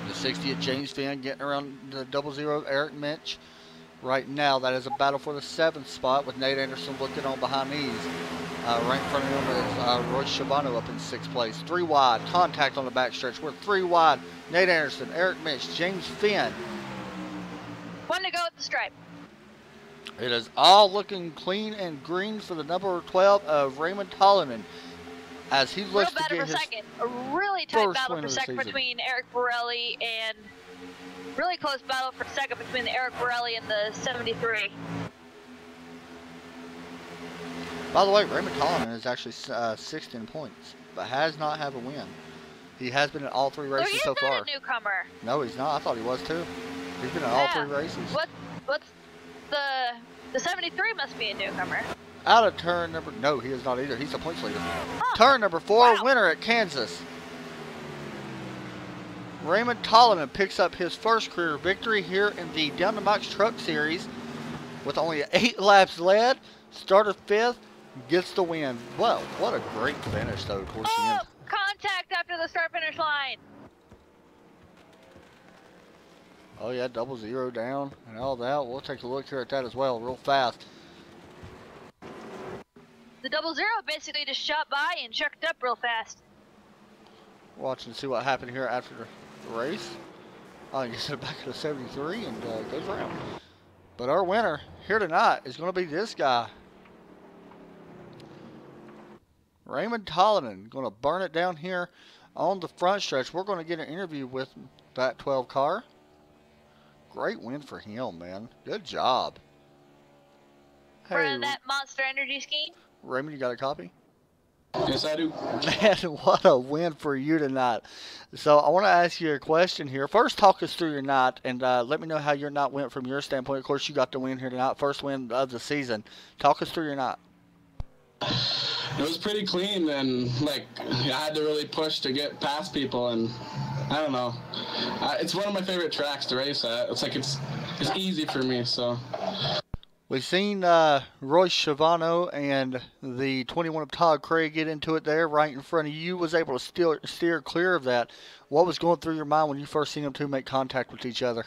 The 60th James Finn getting around the 00 Eric Minch. right now. That is a battle for the 7th spot with Nate Anderson looking on behind these. Right in front of him is Roy Schiavano up in 6th place. 3 wide, contact on the backstretch. We're 3 wide. Nate Anderson, Eric Mitch, James Finn. 1 to go at the stripe. It is all looking clean and green for the number 12 of Raymond Tollinan as he looks to get his second. A really tight battle for second between Eric Borelli and really close battle for second between the Eric Borelli and the 73. By the way, Raymond Tollinan is actually 16 points, but has not had a win. He has been in all 3 races so far. He's not a newcomer. No, he's not. I thought he was too. He's been in all 3 races. What's the 73 must be a newcomer. Out of turn number, no, he is not either. He's a points leader. Oh, turn number 4, wow. Winner at Kansas. Raymond Tollinan picks up his first career victory here in the Down the Box Truck Series with only 8 laps led. Started 5th, gets the win. Well, what a great finish though towards the end. Contact after the start finish line. Oh yeah, 0 down and all that. We'll take a look here at that as well real fast. The 0 basically just shot by and chucked up real fast. Watch and see what happened here after the race. I guess it back to the 73 and goes around. But our winner here tonight is going to be this guy. Raymond Tollinan, going to burn it down here on the front stretch. We're going to get an interview with that 12 car. Great win for him, man. Good job. Hey, that Monster Energy scheme. Raymond, you got a copy? Yes, I do. Man, what a win for you tonight. So I want to ask you a question here. First, talk us through your night and let me know how your night went from your standpoint. Of course, you got the win here tonight. First win of the season. Talk us through your night. It was pretty clean, and like I had to really push to get past people, and I don't know. It's one of my favorite tracks to race at. It's like it's easy for me. So we've seen Roy Schiavano and the 21 of Todd Craig get into it there right in front of you. Was able to steer clear of that. What was going through your mind when you first seen them two make contact with each other?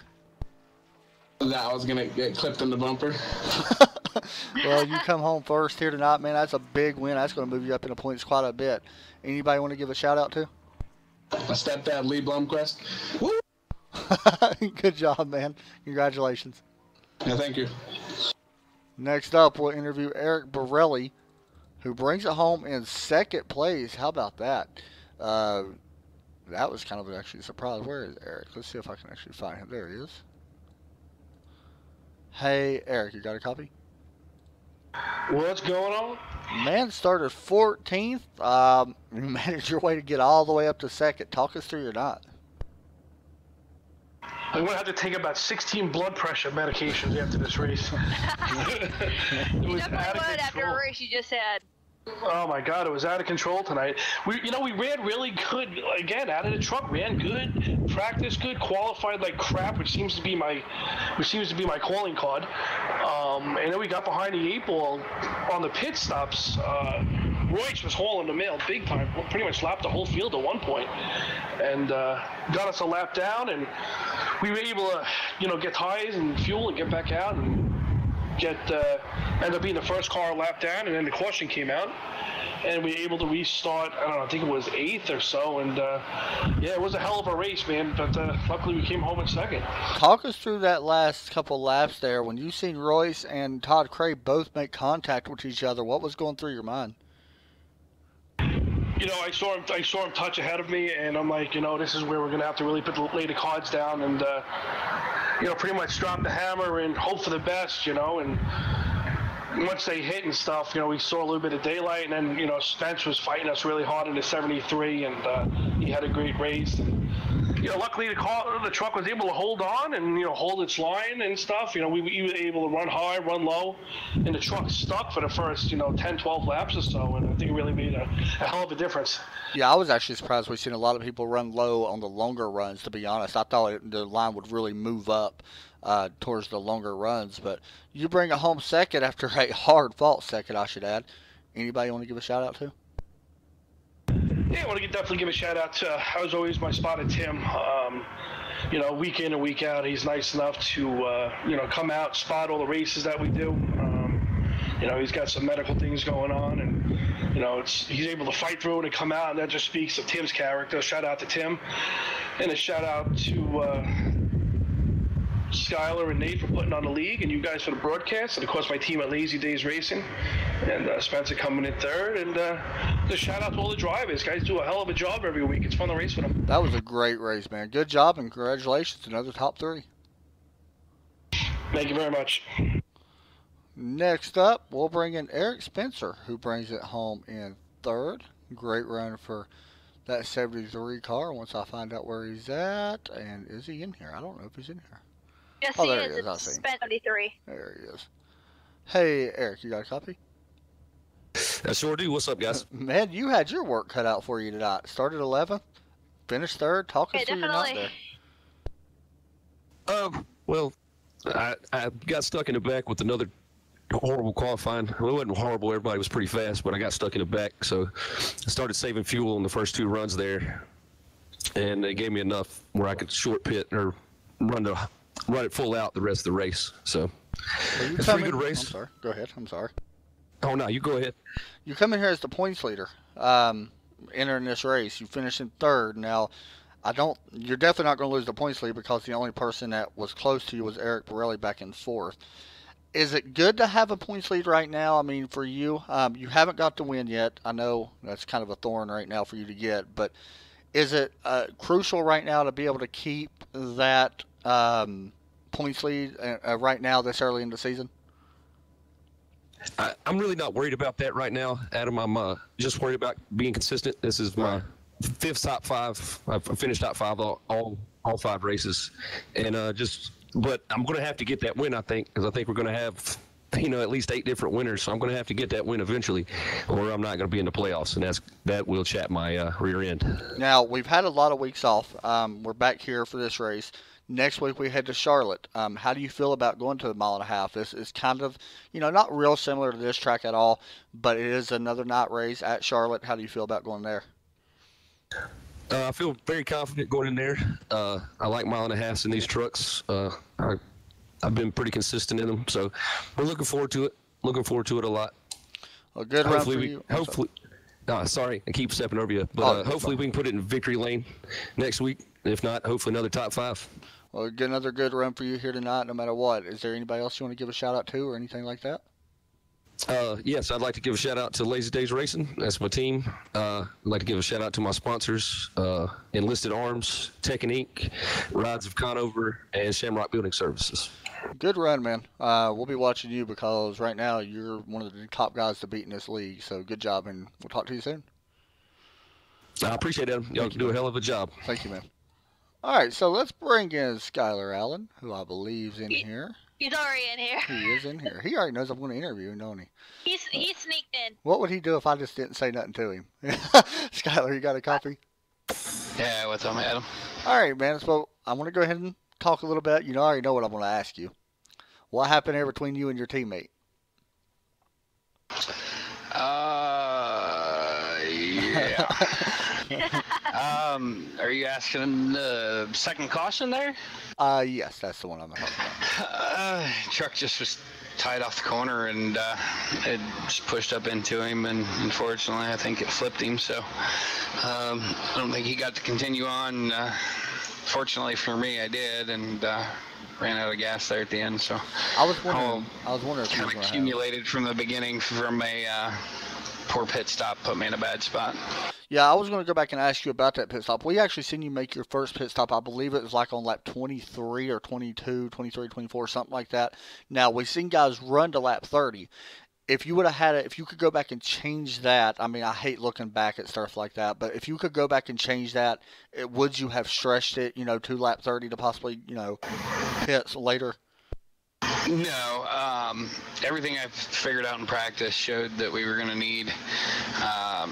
That I was gonna get clipped in the bumper. Well, you come home first here tonight, man. That's a big win. That's going to move you up in the points quite a bit. Anybody want to give a shout out to? My stepdad, Lee Blomquist. Woo! Good job, man. Congratulations. Yeah, thank you. Next up, we'll interview Eric Borelli, who brings it home in 2nd place. How about that? That was kind of actually a surprise. Where is Eric? Let's see if I can actually find him. There he is. Hey, Eric, you got a copy? What's going on? Man started 14th. You managed your way to get all the way up to 2nd. Talk us through your night. I'm going to have to take about 16 blood pressure medications after this race. It was out of control. After a race you just had. Oh my God, it was out of control tonight. We ran really good. Again, out of the truck, ran good, practiced good, qualified like crap, which seems to be my calling card. And then we got behind the 8 ball on the pit stops. Royce was hauling the mail big time, pretty much lapped the whole field at one point, and got us a lap down, and we were able to, get tires and fuel and get back out and end up being the first car lap down, and then the caution came out, and we were able to restart. I don't know, I think it was 8th or so, and yeah, it was a hell of a race, man. But luckily we came home in 2nd. Talk us through that last couple laps there when you seen Royce and Todd Craig both make contact with each other. What was going through your mind? I saw him touch ahead of me, and I'm like, this is where we're gonna have to really lay the cards down and pretty much drop the hammer and hope for the best, and once they hit and stuff, we saw a little bit of daylight, and then, Spence was fighting us really hard in the 73, and he had a great race. And, luckily the truck was able to hold on and, hold its line and stuff. We were able to run high, run low, and the truck stuck for the first, 10, 12 laps or so, and I think it really made a hell of a difference. Yeah, I was actually surprised. We've seen a lot of people run low on the longer runs, to be honest. I thought the line would really move up towards the longer runs, but you bring it home 2nd after a hard-fought 2nd, I should add. Anybody want to give a shout-out to? Yeah, I want to definitely give a shout out to, as always, my spot at Tim. you know, week in and week out, he's nice enough to, you know, come out, spot all the races that we do. You know, he's got some medical things going on, and, you know, he's able to fight through it and come out, and that just speaks of Tim's character. Shout out to Tim, and a shout out to Skylar and Nate for putting on the league, and you guys for the broadcast, and of course my team at Lazy Days Racing, and Spencer coming in third, and just shout out to all the drivers. Guys do a hell of a job every week. It's fun to race with them. That was a great race, man. Good job, and congratulations. Another top 3. Thank you very much. Next up, we'll bring in Eric Spencer, who brings it home in third. Great run for that 73 car once I find out where he's at. And is he in here? I don't know if he's in here. Yes, Oh, he there is. he is. I It's see him. Spent 73. There he is. Hey, Eric, you got a copy? I sure do. What's up, guys? Man, you had your work cut out for you tonight. Started 11th, finished third. Talk us Yeah, through your night definitely. there. Well, I got stuck in the back with another horrible qualifying. Well, it wasn't horrible. Everybody was pretty fast, but I got stuck in the back. So I started saving fuel in the first 2 runs there, and they gave me enough where I could short pit or run it full out the rest of the race. So it's a pretty good race. I'm sorry. Go ahead. I'm sorry. Oh no, you go ahead. You come in here as the points leader, entering this race. You finish in third. Now, you're definitely not going to lose the points lead because the only person that was close to you was Eric Borelli back in fourth. Is it good to have a points lead right now? I mean, for you, you haven't got the win yet. I know that's kind of a thorn right now for you to get, but is it crucial right now to be able to keep that points lead right now this early in the season? I'm really not worried about that right now, Adam. I'm just worried about being consistent. This is my 5th top 5. I've finished top 5 all 5 races, and but I'm going to have to get that win, I think, because I think we're going to have, you know, at least 8 different winners. So I'm going to have to get that win eventually, or I'm not going to be in the playoffs, and that will chat my rear end. Now, we've had a lot of weeks off. We're back here for this race. Next week we head to Charlotte. How do you feel about going to the 1.5 miles? This is kind of, you know, not real similar to this track at all, but it is another night race at Charlotte. How do you feel about going there? I feel very confident going in there. I like 1.5 miles in these trucks. I've been pretty consistent in them, so we're looking forward to it. Looking forward to it a lot. A good run for you. Hopefully, sorry, I keep stepping over you, but hopefully we can put it in victory lane next week. If not, hopefully another top 5. Well, get another good run for you here tonight, no matter what. Is there anybody else you want to give a shout out to or anything like that? Yes, I'd like to give a shout out to Lazy Days Racing. That's my team. I'd like to give a shout out to my sponsors, Enlisted Arms, Tekken Inc., Rides of Conover, and Shamrock Building Services. Good run, man. We'll be watching you because right now you're one of the top guys to beat in this league. So good job, and we'll talk to you soon. I appreciate it. Y'all do a hell of a job. Thank you, man. All right, so let's bring in Skylar Allen, who I believe's in here. He's already in here. He is in here. He already knows I'm going to interview him, don't he? He sneaked in. What would he do if I just didn't say nothing to him? Skylar, you got a copy? Yeah, what's up, Adam? All right, man. So I want to go ahead and talk a little bit. You know, I already know what I'm going to ask you. What happened there between you and your teammate? Yeah. Are you asking the second caution there? Yes, that's the one I'm talking about. Truck just was tied off the corner and it just pushed up into him, and unfortunately I think it flipped him, so I don't think he got to continue on. Fortunately for me, I did, and ran out of gas there at the end, so I was wondering if he kind was of gonna accumulated from the beginning from a poor pit stop, put me in a bad spot. Yeah, I was going to go back and ask you about that pit stop. We actually seen you make your first pit stop. I believe it was like on lap 23 or 22, 23, 24, something like that. Now, we've seen guys run to lap 30. If you would have had it, if you could go back and change that, I mean, I hate looking back at stuff like that, but if you could go back and change that, would you have stretched it, to lap 30 to possibly, pits later? No, everything I've figured out in practice showed that we were going to need,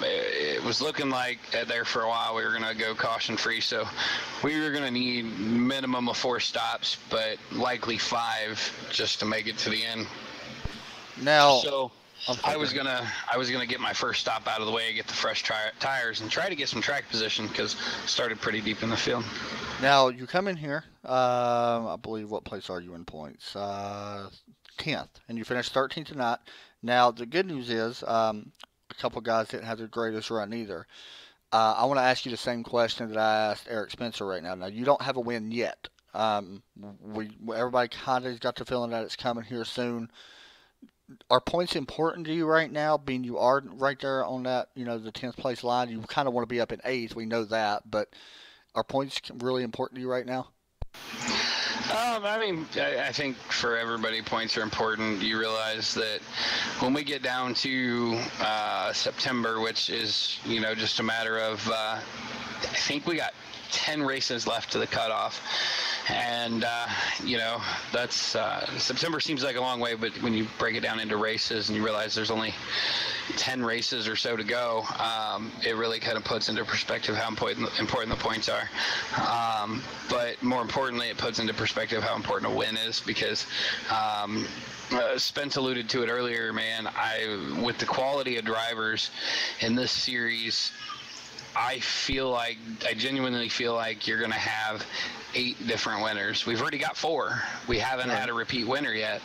it was looking like there for a while we were going to go caution free, so we were going to need minimum of 4 stops, but likely 5 just to make it to the end. Now, so I was gonna get my first stop out of the way, get the fresh tires, and try to get some track position because started pretty deep in the field. Now, you come in here, I believe, what place are you in points? 10th, and you finished 13th tonight. Now, the good news is a couple guys didn't have the greatest run either. I want to ask you the same question that I asked Eric Spencer right now. Now, you don't have a win yet. Everybody kind of got the feeling that it's coming here soon. Are points important to you right now, being you are right there on that, the 10th place line? You kind of want to be up in 8th. We know that, but are points really important to you right now? I think for everybody, points are important. You realize that when we get down to September, which is, just a matter of, I think we got 10 races left to the cutoff. And, that's September seems like a long way, but when you break it down into races and you realize there's only 10 races or so to go, it really kind of puts into perspective how important the points are. But more importantly, it puts into perspective how important a win is, because Spence alluded to it earlier, man. With the quality of drivers in this series, I genuinely feel like you're going to have 8 different winners. We've already got 4. We haven't had a repeat winner yet.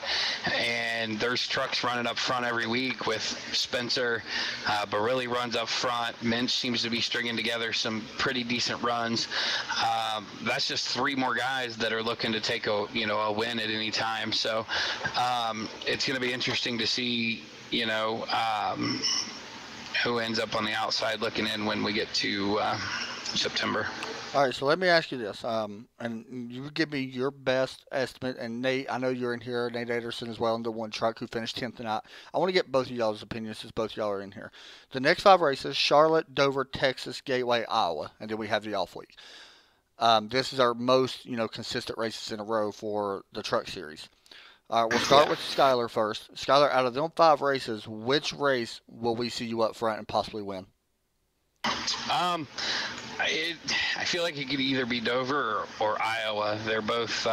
And there's trucks running up front every week with Spencer. Barilli runs up front. Minch seems to be stringing together some pretty decent runs. That's just 3 more guys that are looking to take a win at any time. So it's going to be interesting to see, who ends up on the outside looking in when we get to September. All right, so let me ask you this, and you give me your best estimate. And Nate, I know you're in here, Nate Anderson as well, in the one truck who finished 10th tonight. I want to get both of y'all's opinions since both y'all are in here. The next 5 races: Charlotte, Dover, Texas, Gateway, Iowa, and then we have the off week. This is our most consistent races in a row for the truck series. All right, we'll start with Skylar first. Skylar, out of them 5 races, which race will we see you up front and possibly win? I feel like it could either be Dover or Iowa. They're both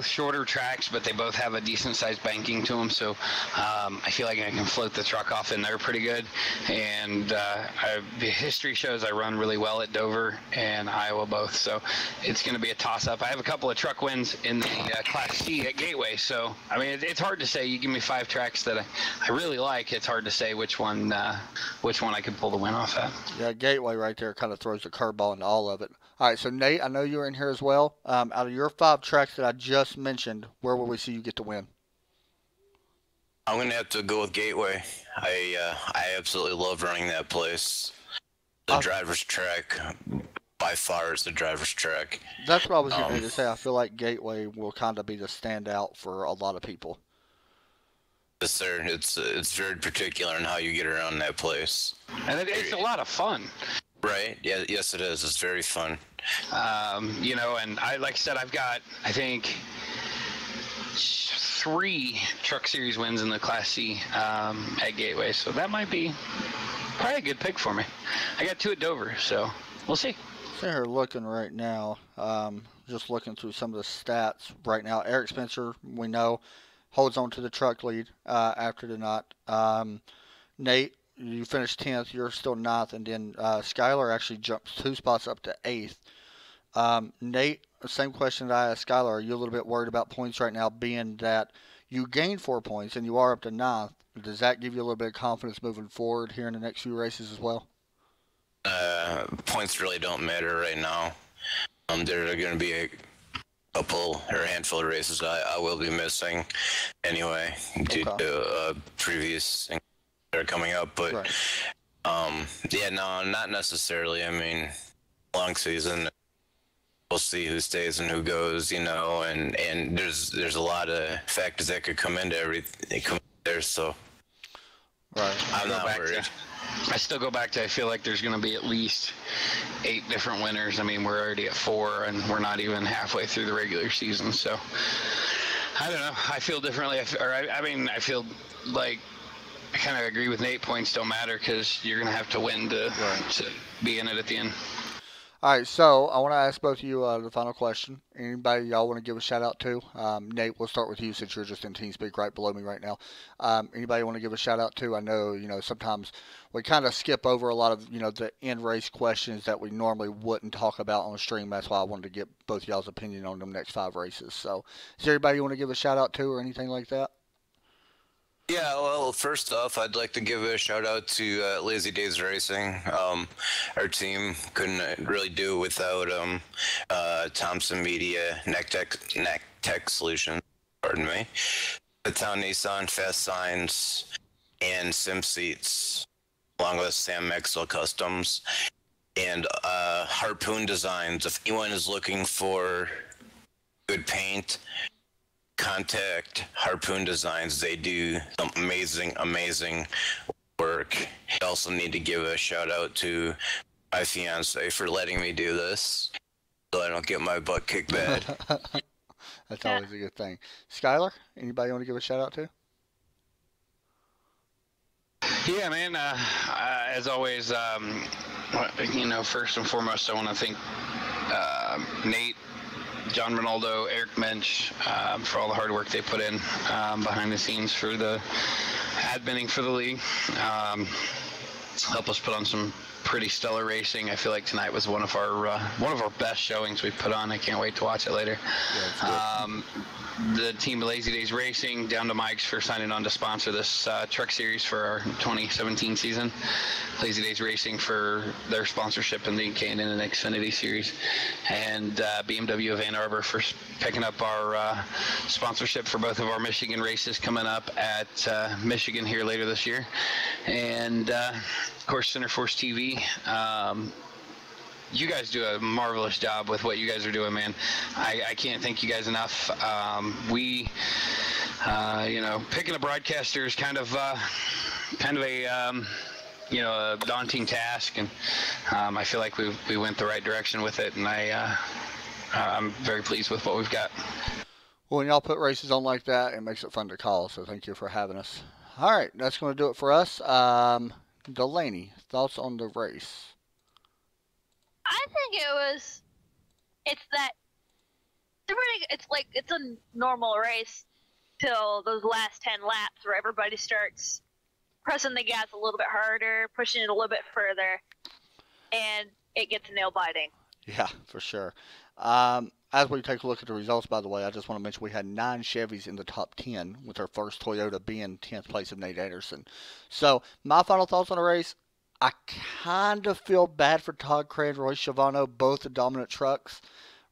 shorter tracks, but they both have a decent sized banking to them. So I feel like I can float the truck off in there pretty good. And the history shows I run really well at Dover and Iowa both. So it's going to be a toss up. I have a couple of truck wins in the Class C at Gateway. So I mean, it's hard to say. You give me 5 tracks that I really like. It's hard to say which one I could pull the win off at. Yeah, Gateway right there kind of throws a curveball into all of it. All right, so Nate, I know you're in here as well. Out of your 5 tracks that I just mentioned, where will we see you get to win? I'm going to have to go with Gateway. I absolutely love running that place. The driver's track, by far, is the driver's track. That's what I was going to say. I feel like Gateway will kind of be the standout for a lot of people. Yes, sir. It's very particular in how you get around that place. And it's a lot of fun. Right. Yeah. Yes, it is. It's very fun. And like I said, I've got, I think, 3 truck series wins in the Class C at Gateway. So that might be probably a good pick for me. I got 2 at Dover, so we'll see. Sitting here looking right now, just looking through some of the stats right now. Eric Spencer, we know, holds on to the truck lead after tonight. Nate, you finished 10th. You're still 9th. And then Skylar actually jumps 2 spots up to 8th. Nate, same question that I asked Skylar. Are you a little bit worried about points right now, being that you gained 4 points and you are up to 9th? Does that give you a little bit of confidence moving forward here in the next few races as well? Points really don't matter right now. There are going to be a couple or a handful of races I will be missing anyway due to previous things that are coming up, but right. No, not necessarily. I mean, long season, we'll see who stays and who goes, and there's a lot of factors that could come into everything there, so right. I'm not worried. I still go back to, I feel like there's going to be at least 8 different winners. I mean, we're already at 4, and we're not even halfway through the regular season. So, I don't know. I feel differently. I feel like I kind of agree with Nate. Points don't matter because you're going to have to win to be in it at the end. All right, so I want to ask both of you the final question. Anybody y'all want to give a shout out to? Nate, we'll start with you since you're just in TeamSpeak right below me right now. Anybody want to give a shout out to? I know, sometimes we kind of skip over a lot of, the end race questions that we normally wouldn't talk about on the stream. That's why I wanted to get both y'all's opinion on them next 5 races. So, is there anybody you want to give a shout out to or anything like that? Yeah, well, first off, I'd like to give a shout out to Lazy Days Racing. Our team couldn't really do it without Thompson Media, Neck Tech Solutions, pardon me, the Town Nissan, Fast Signs, and Sim Seats, along with Sam Maxwell Customs, and Harpoon Designs. If anyone is looking for good paint, contact Harpoon Designs. They do some amazing work. I also need to give a shout out to my fiance for letting me do this so I don't get my butt kicked bad. That's always a good thing. Skylar, anybody want to give a shout out to? Yeah, man. As always, first and foremost, I want to thank Nate, John Ronaldo, Eric Mensch, for all the hard work they put in behind the scenes for the adminning for the league. Help us put on some pretty stellar racing. I feel like tonight was one of our best showings we've put on. I can't wait to watch it later. Yeah, the team Lazy Days Racing, down to Mike's for signing on to sponsor this truck series for our 2017 season. Lazy Days Racing for their sponsorship in the K&N and Xfinity series, and BMW of Ann Arbor for picking up our sponsorship for both of our Michigan races coming up at Michigan here later this year, and of course Center Force TV. You guys do a marvelous job with what you guys are doing, man. I can't thank you guys enough. Picking a broadcaster is kind of a daunting task, and I feel like we went the right direction with it, and I'm very pleased with what we've got. Well, when y'all put races on like that, it makes it fun to call, so thank you for having us. All right, that's going to do it for us. Delaney, thoughts on the race? I think it's a normal race till those last 10 laps where everybody starts pressing the gas a little bit harder, pushing it a little bit further, and it gets nail biting. Yeah, for sure. As we take a look at the results, by the way, I just want to mention we had 9 Chevys in the top 10, with our first Toyota being 10th place of Nate Anderson. So, my final thoughts on the race, I kind of feel bad for Todd Craig and Roy Schiavano, both the dominant trucks.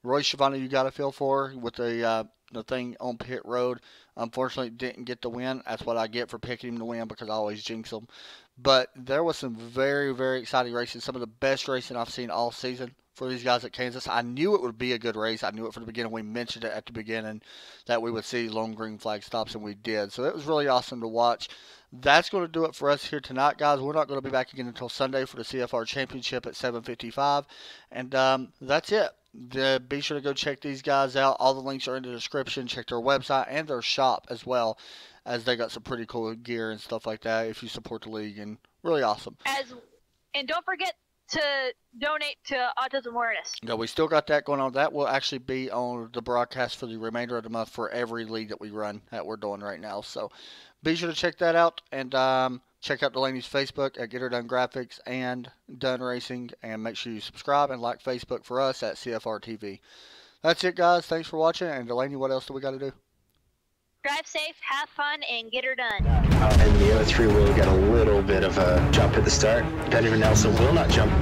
Roy Schiavano, you got to feel for with the thing on pit road. Unfortunately, didn't get the win. That's what I get for picking him to win, because I always jinx him. But there was some very, very exciting races. Some of the best racing I've seen all season for these guys at Kansas. I knew it would be a good race. I knew it from the beginning. We mentioned it at the beginning that we would see lone green flag stops, and we did. So it was really awesome to watch. That's going to do it for us here tonight, guys. We're not going to be back again until Sunday for the CFR Championship at 7:55. And that's it. Be sure to go check these guys out. All the links are in the description. Check their website and their shop as well, as they got some pretty cool gear and stuff like that if you support the league. And really awesome. And don't forget to donate to autism awareness. Yeah, we still got that going on. That will actually be on the broadcast for the remainder of the month for every league that we run that we're doing right now. So be sure to check that out, and check out Delaney's Facebook at Get Her Done Graphics and Done Racing, and make sure you subscribe and like Facebook for us at CFR TV. That's it, guys. Thanks for watching. And Delaney, what else do we got to do? Drive safe, have fun, and get her done. And the 03 will get a little bit of a jump at the start. Edwin Nelson will not jump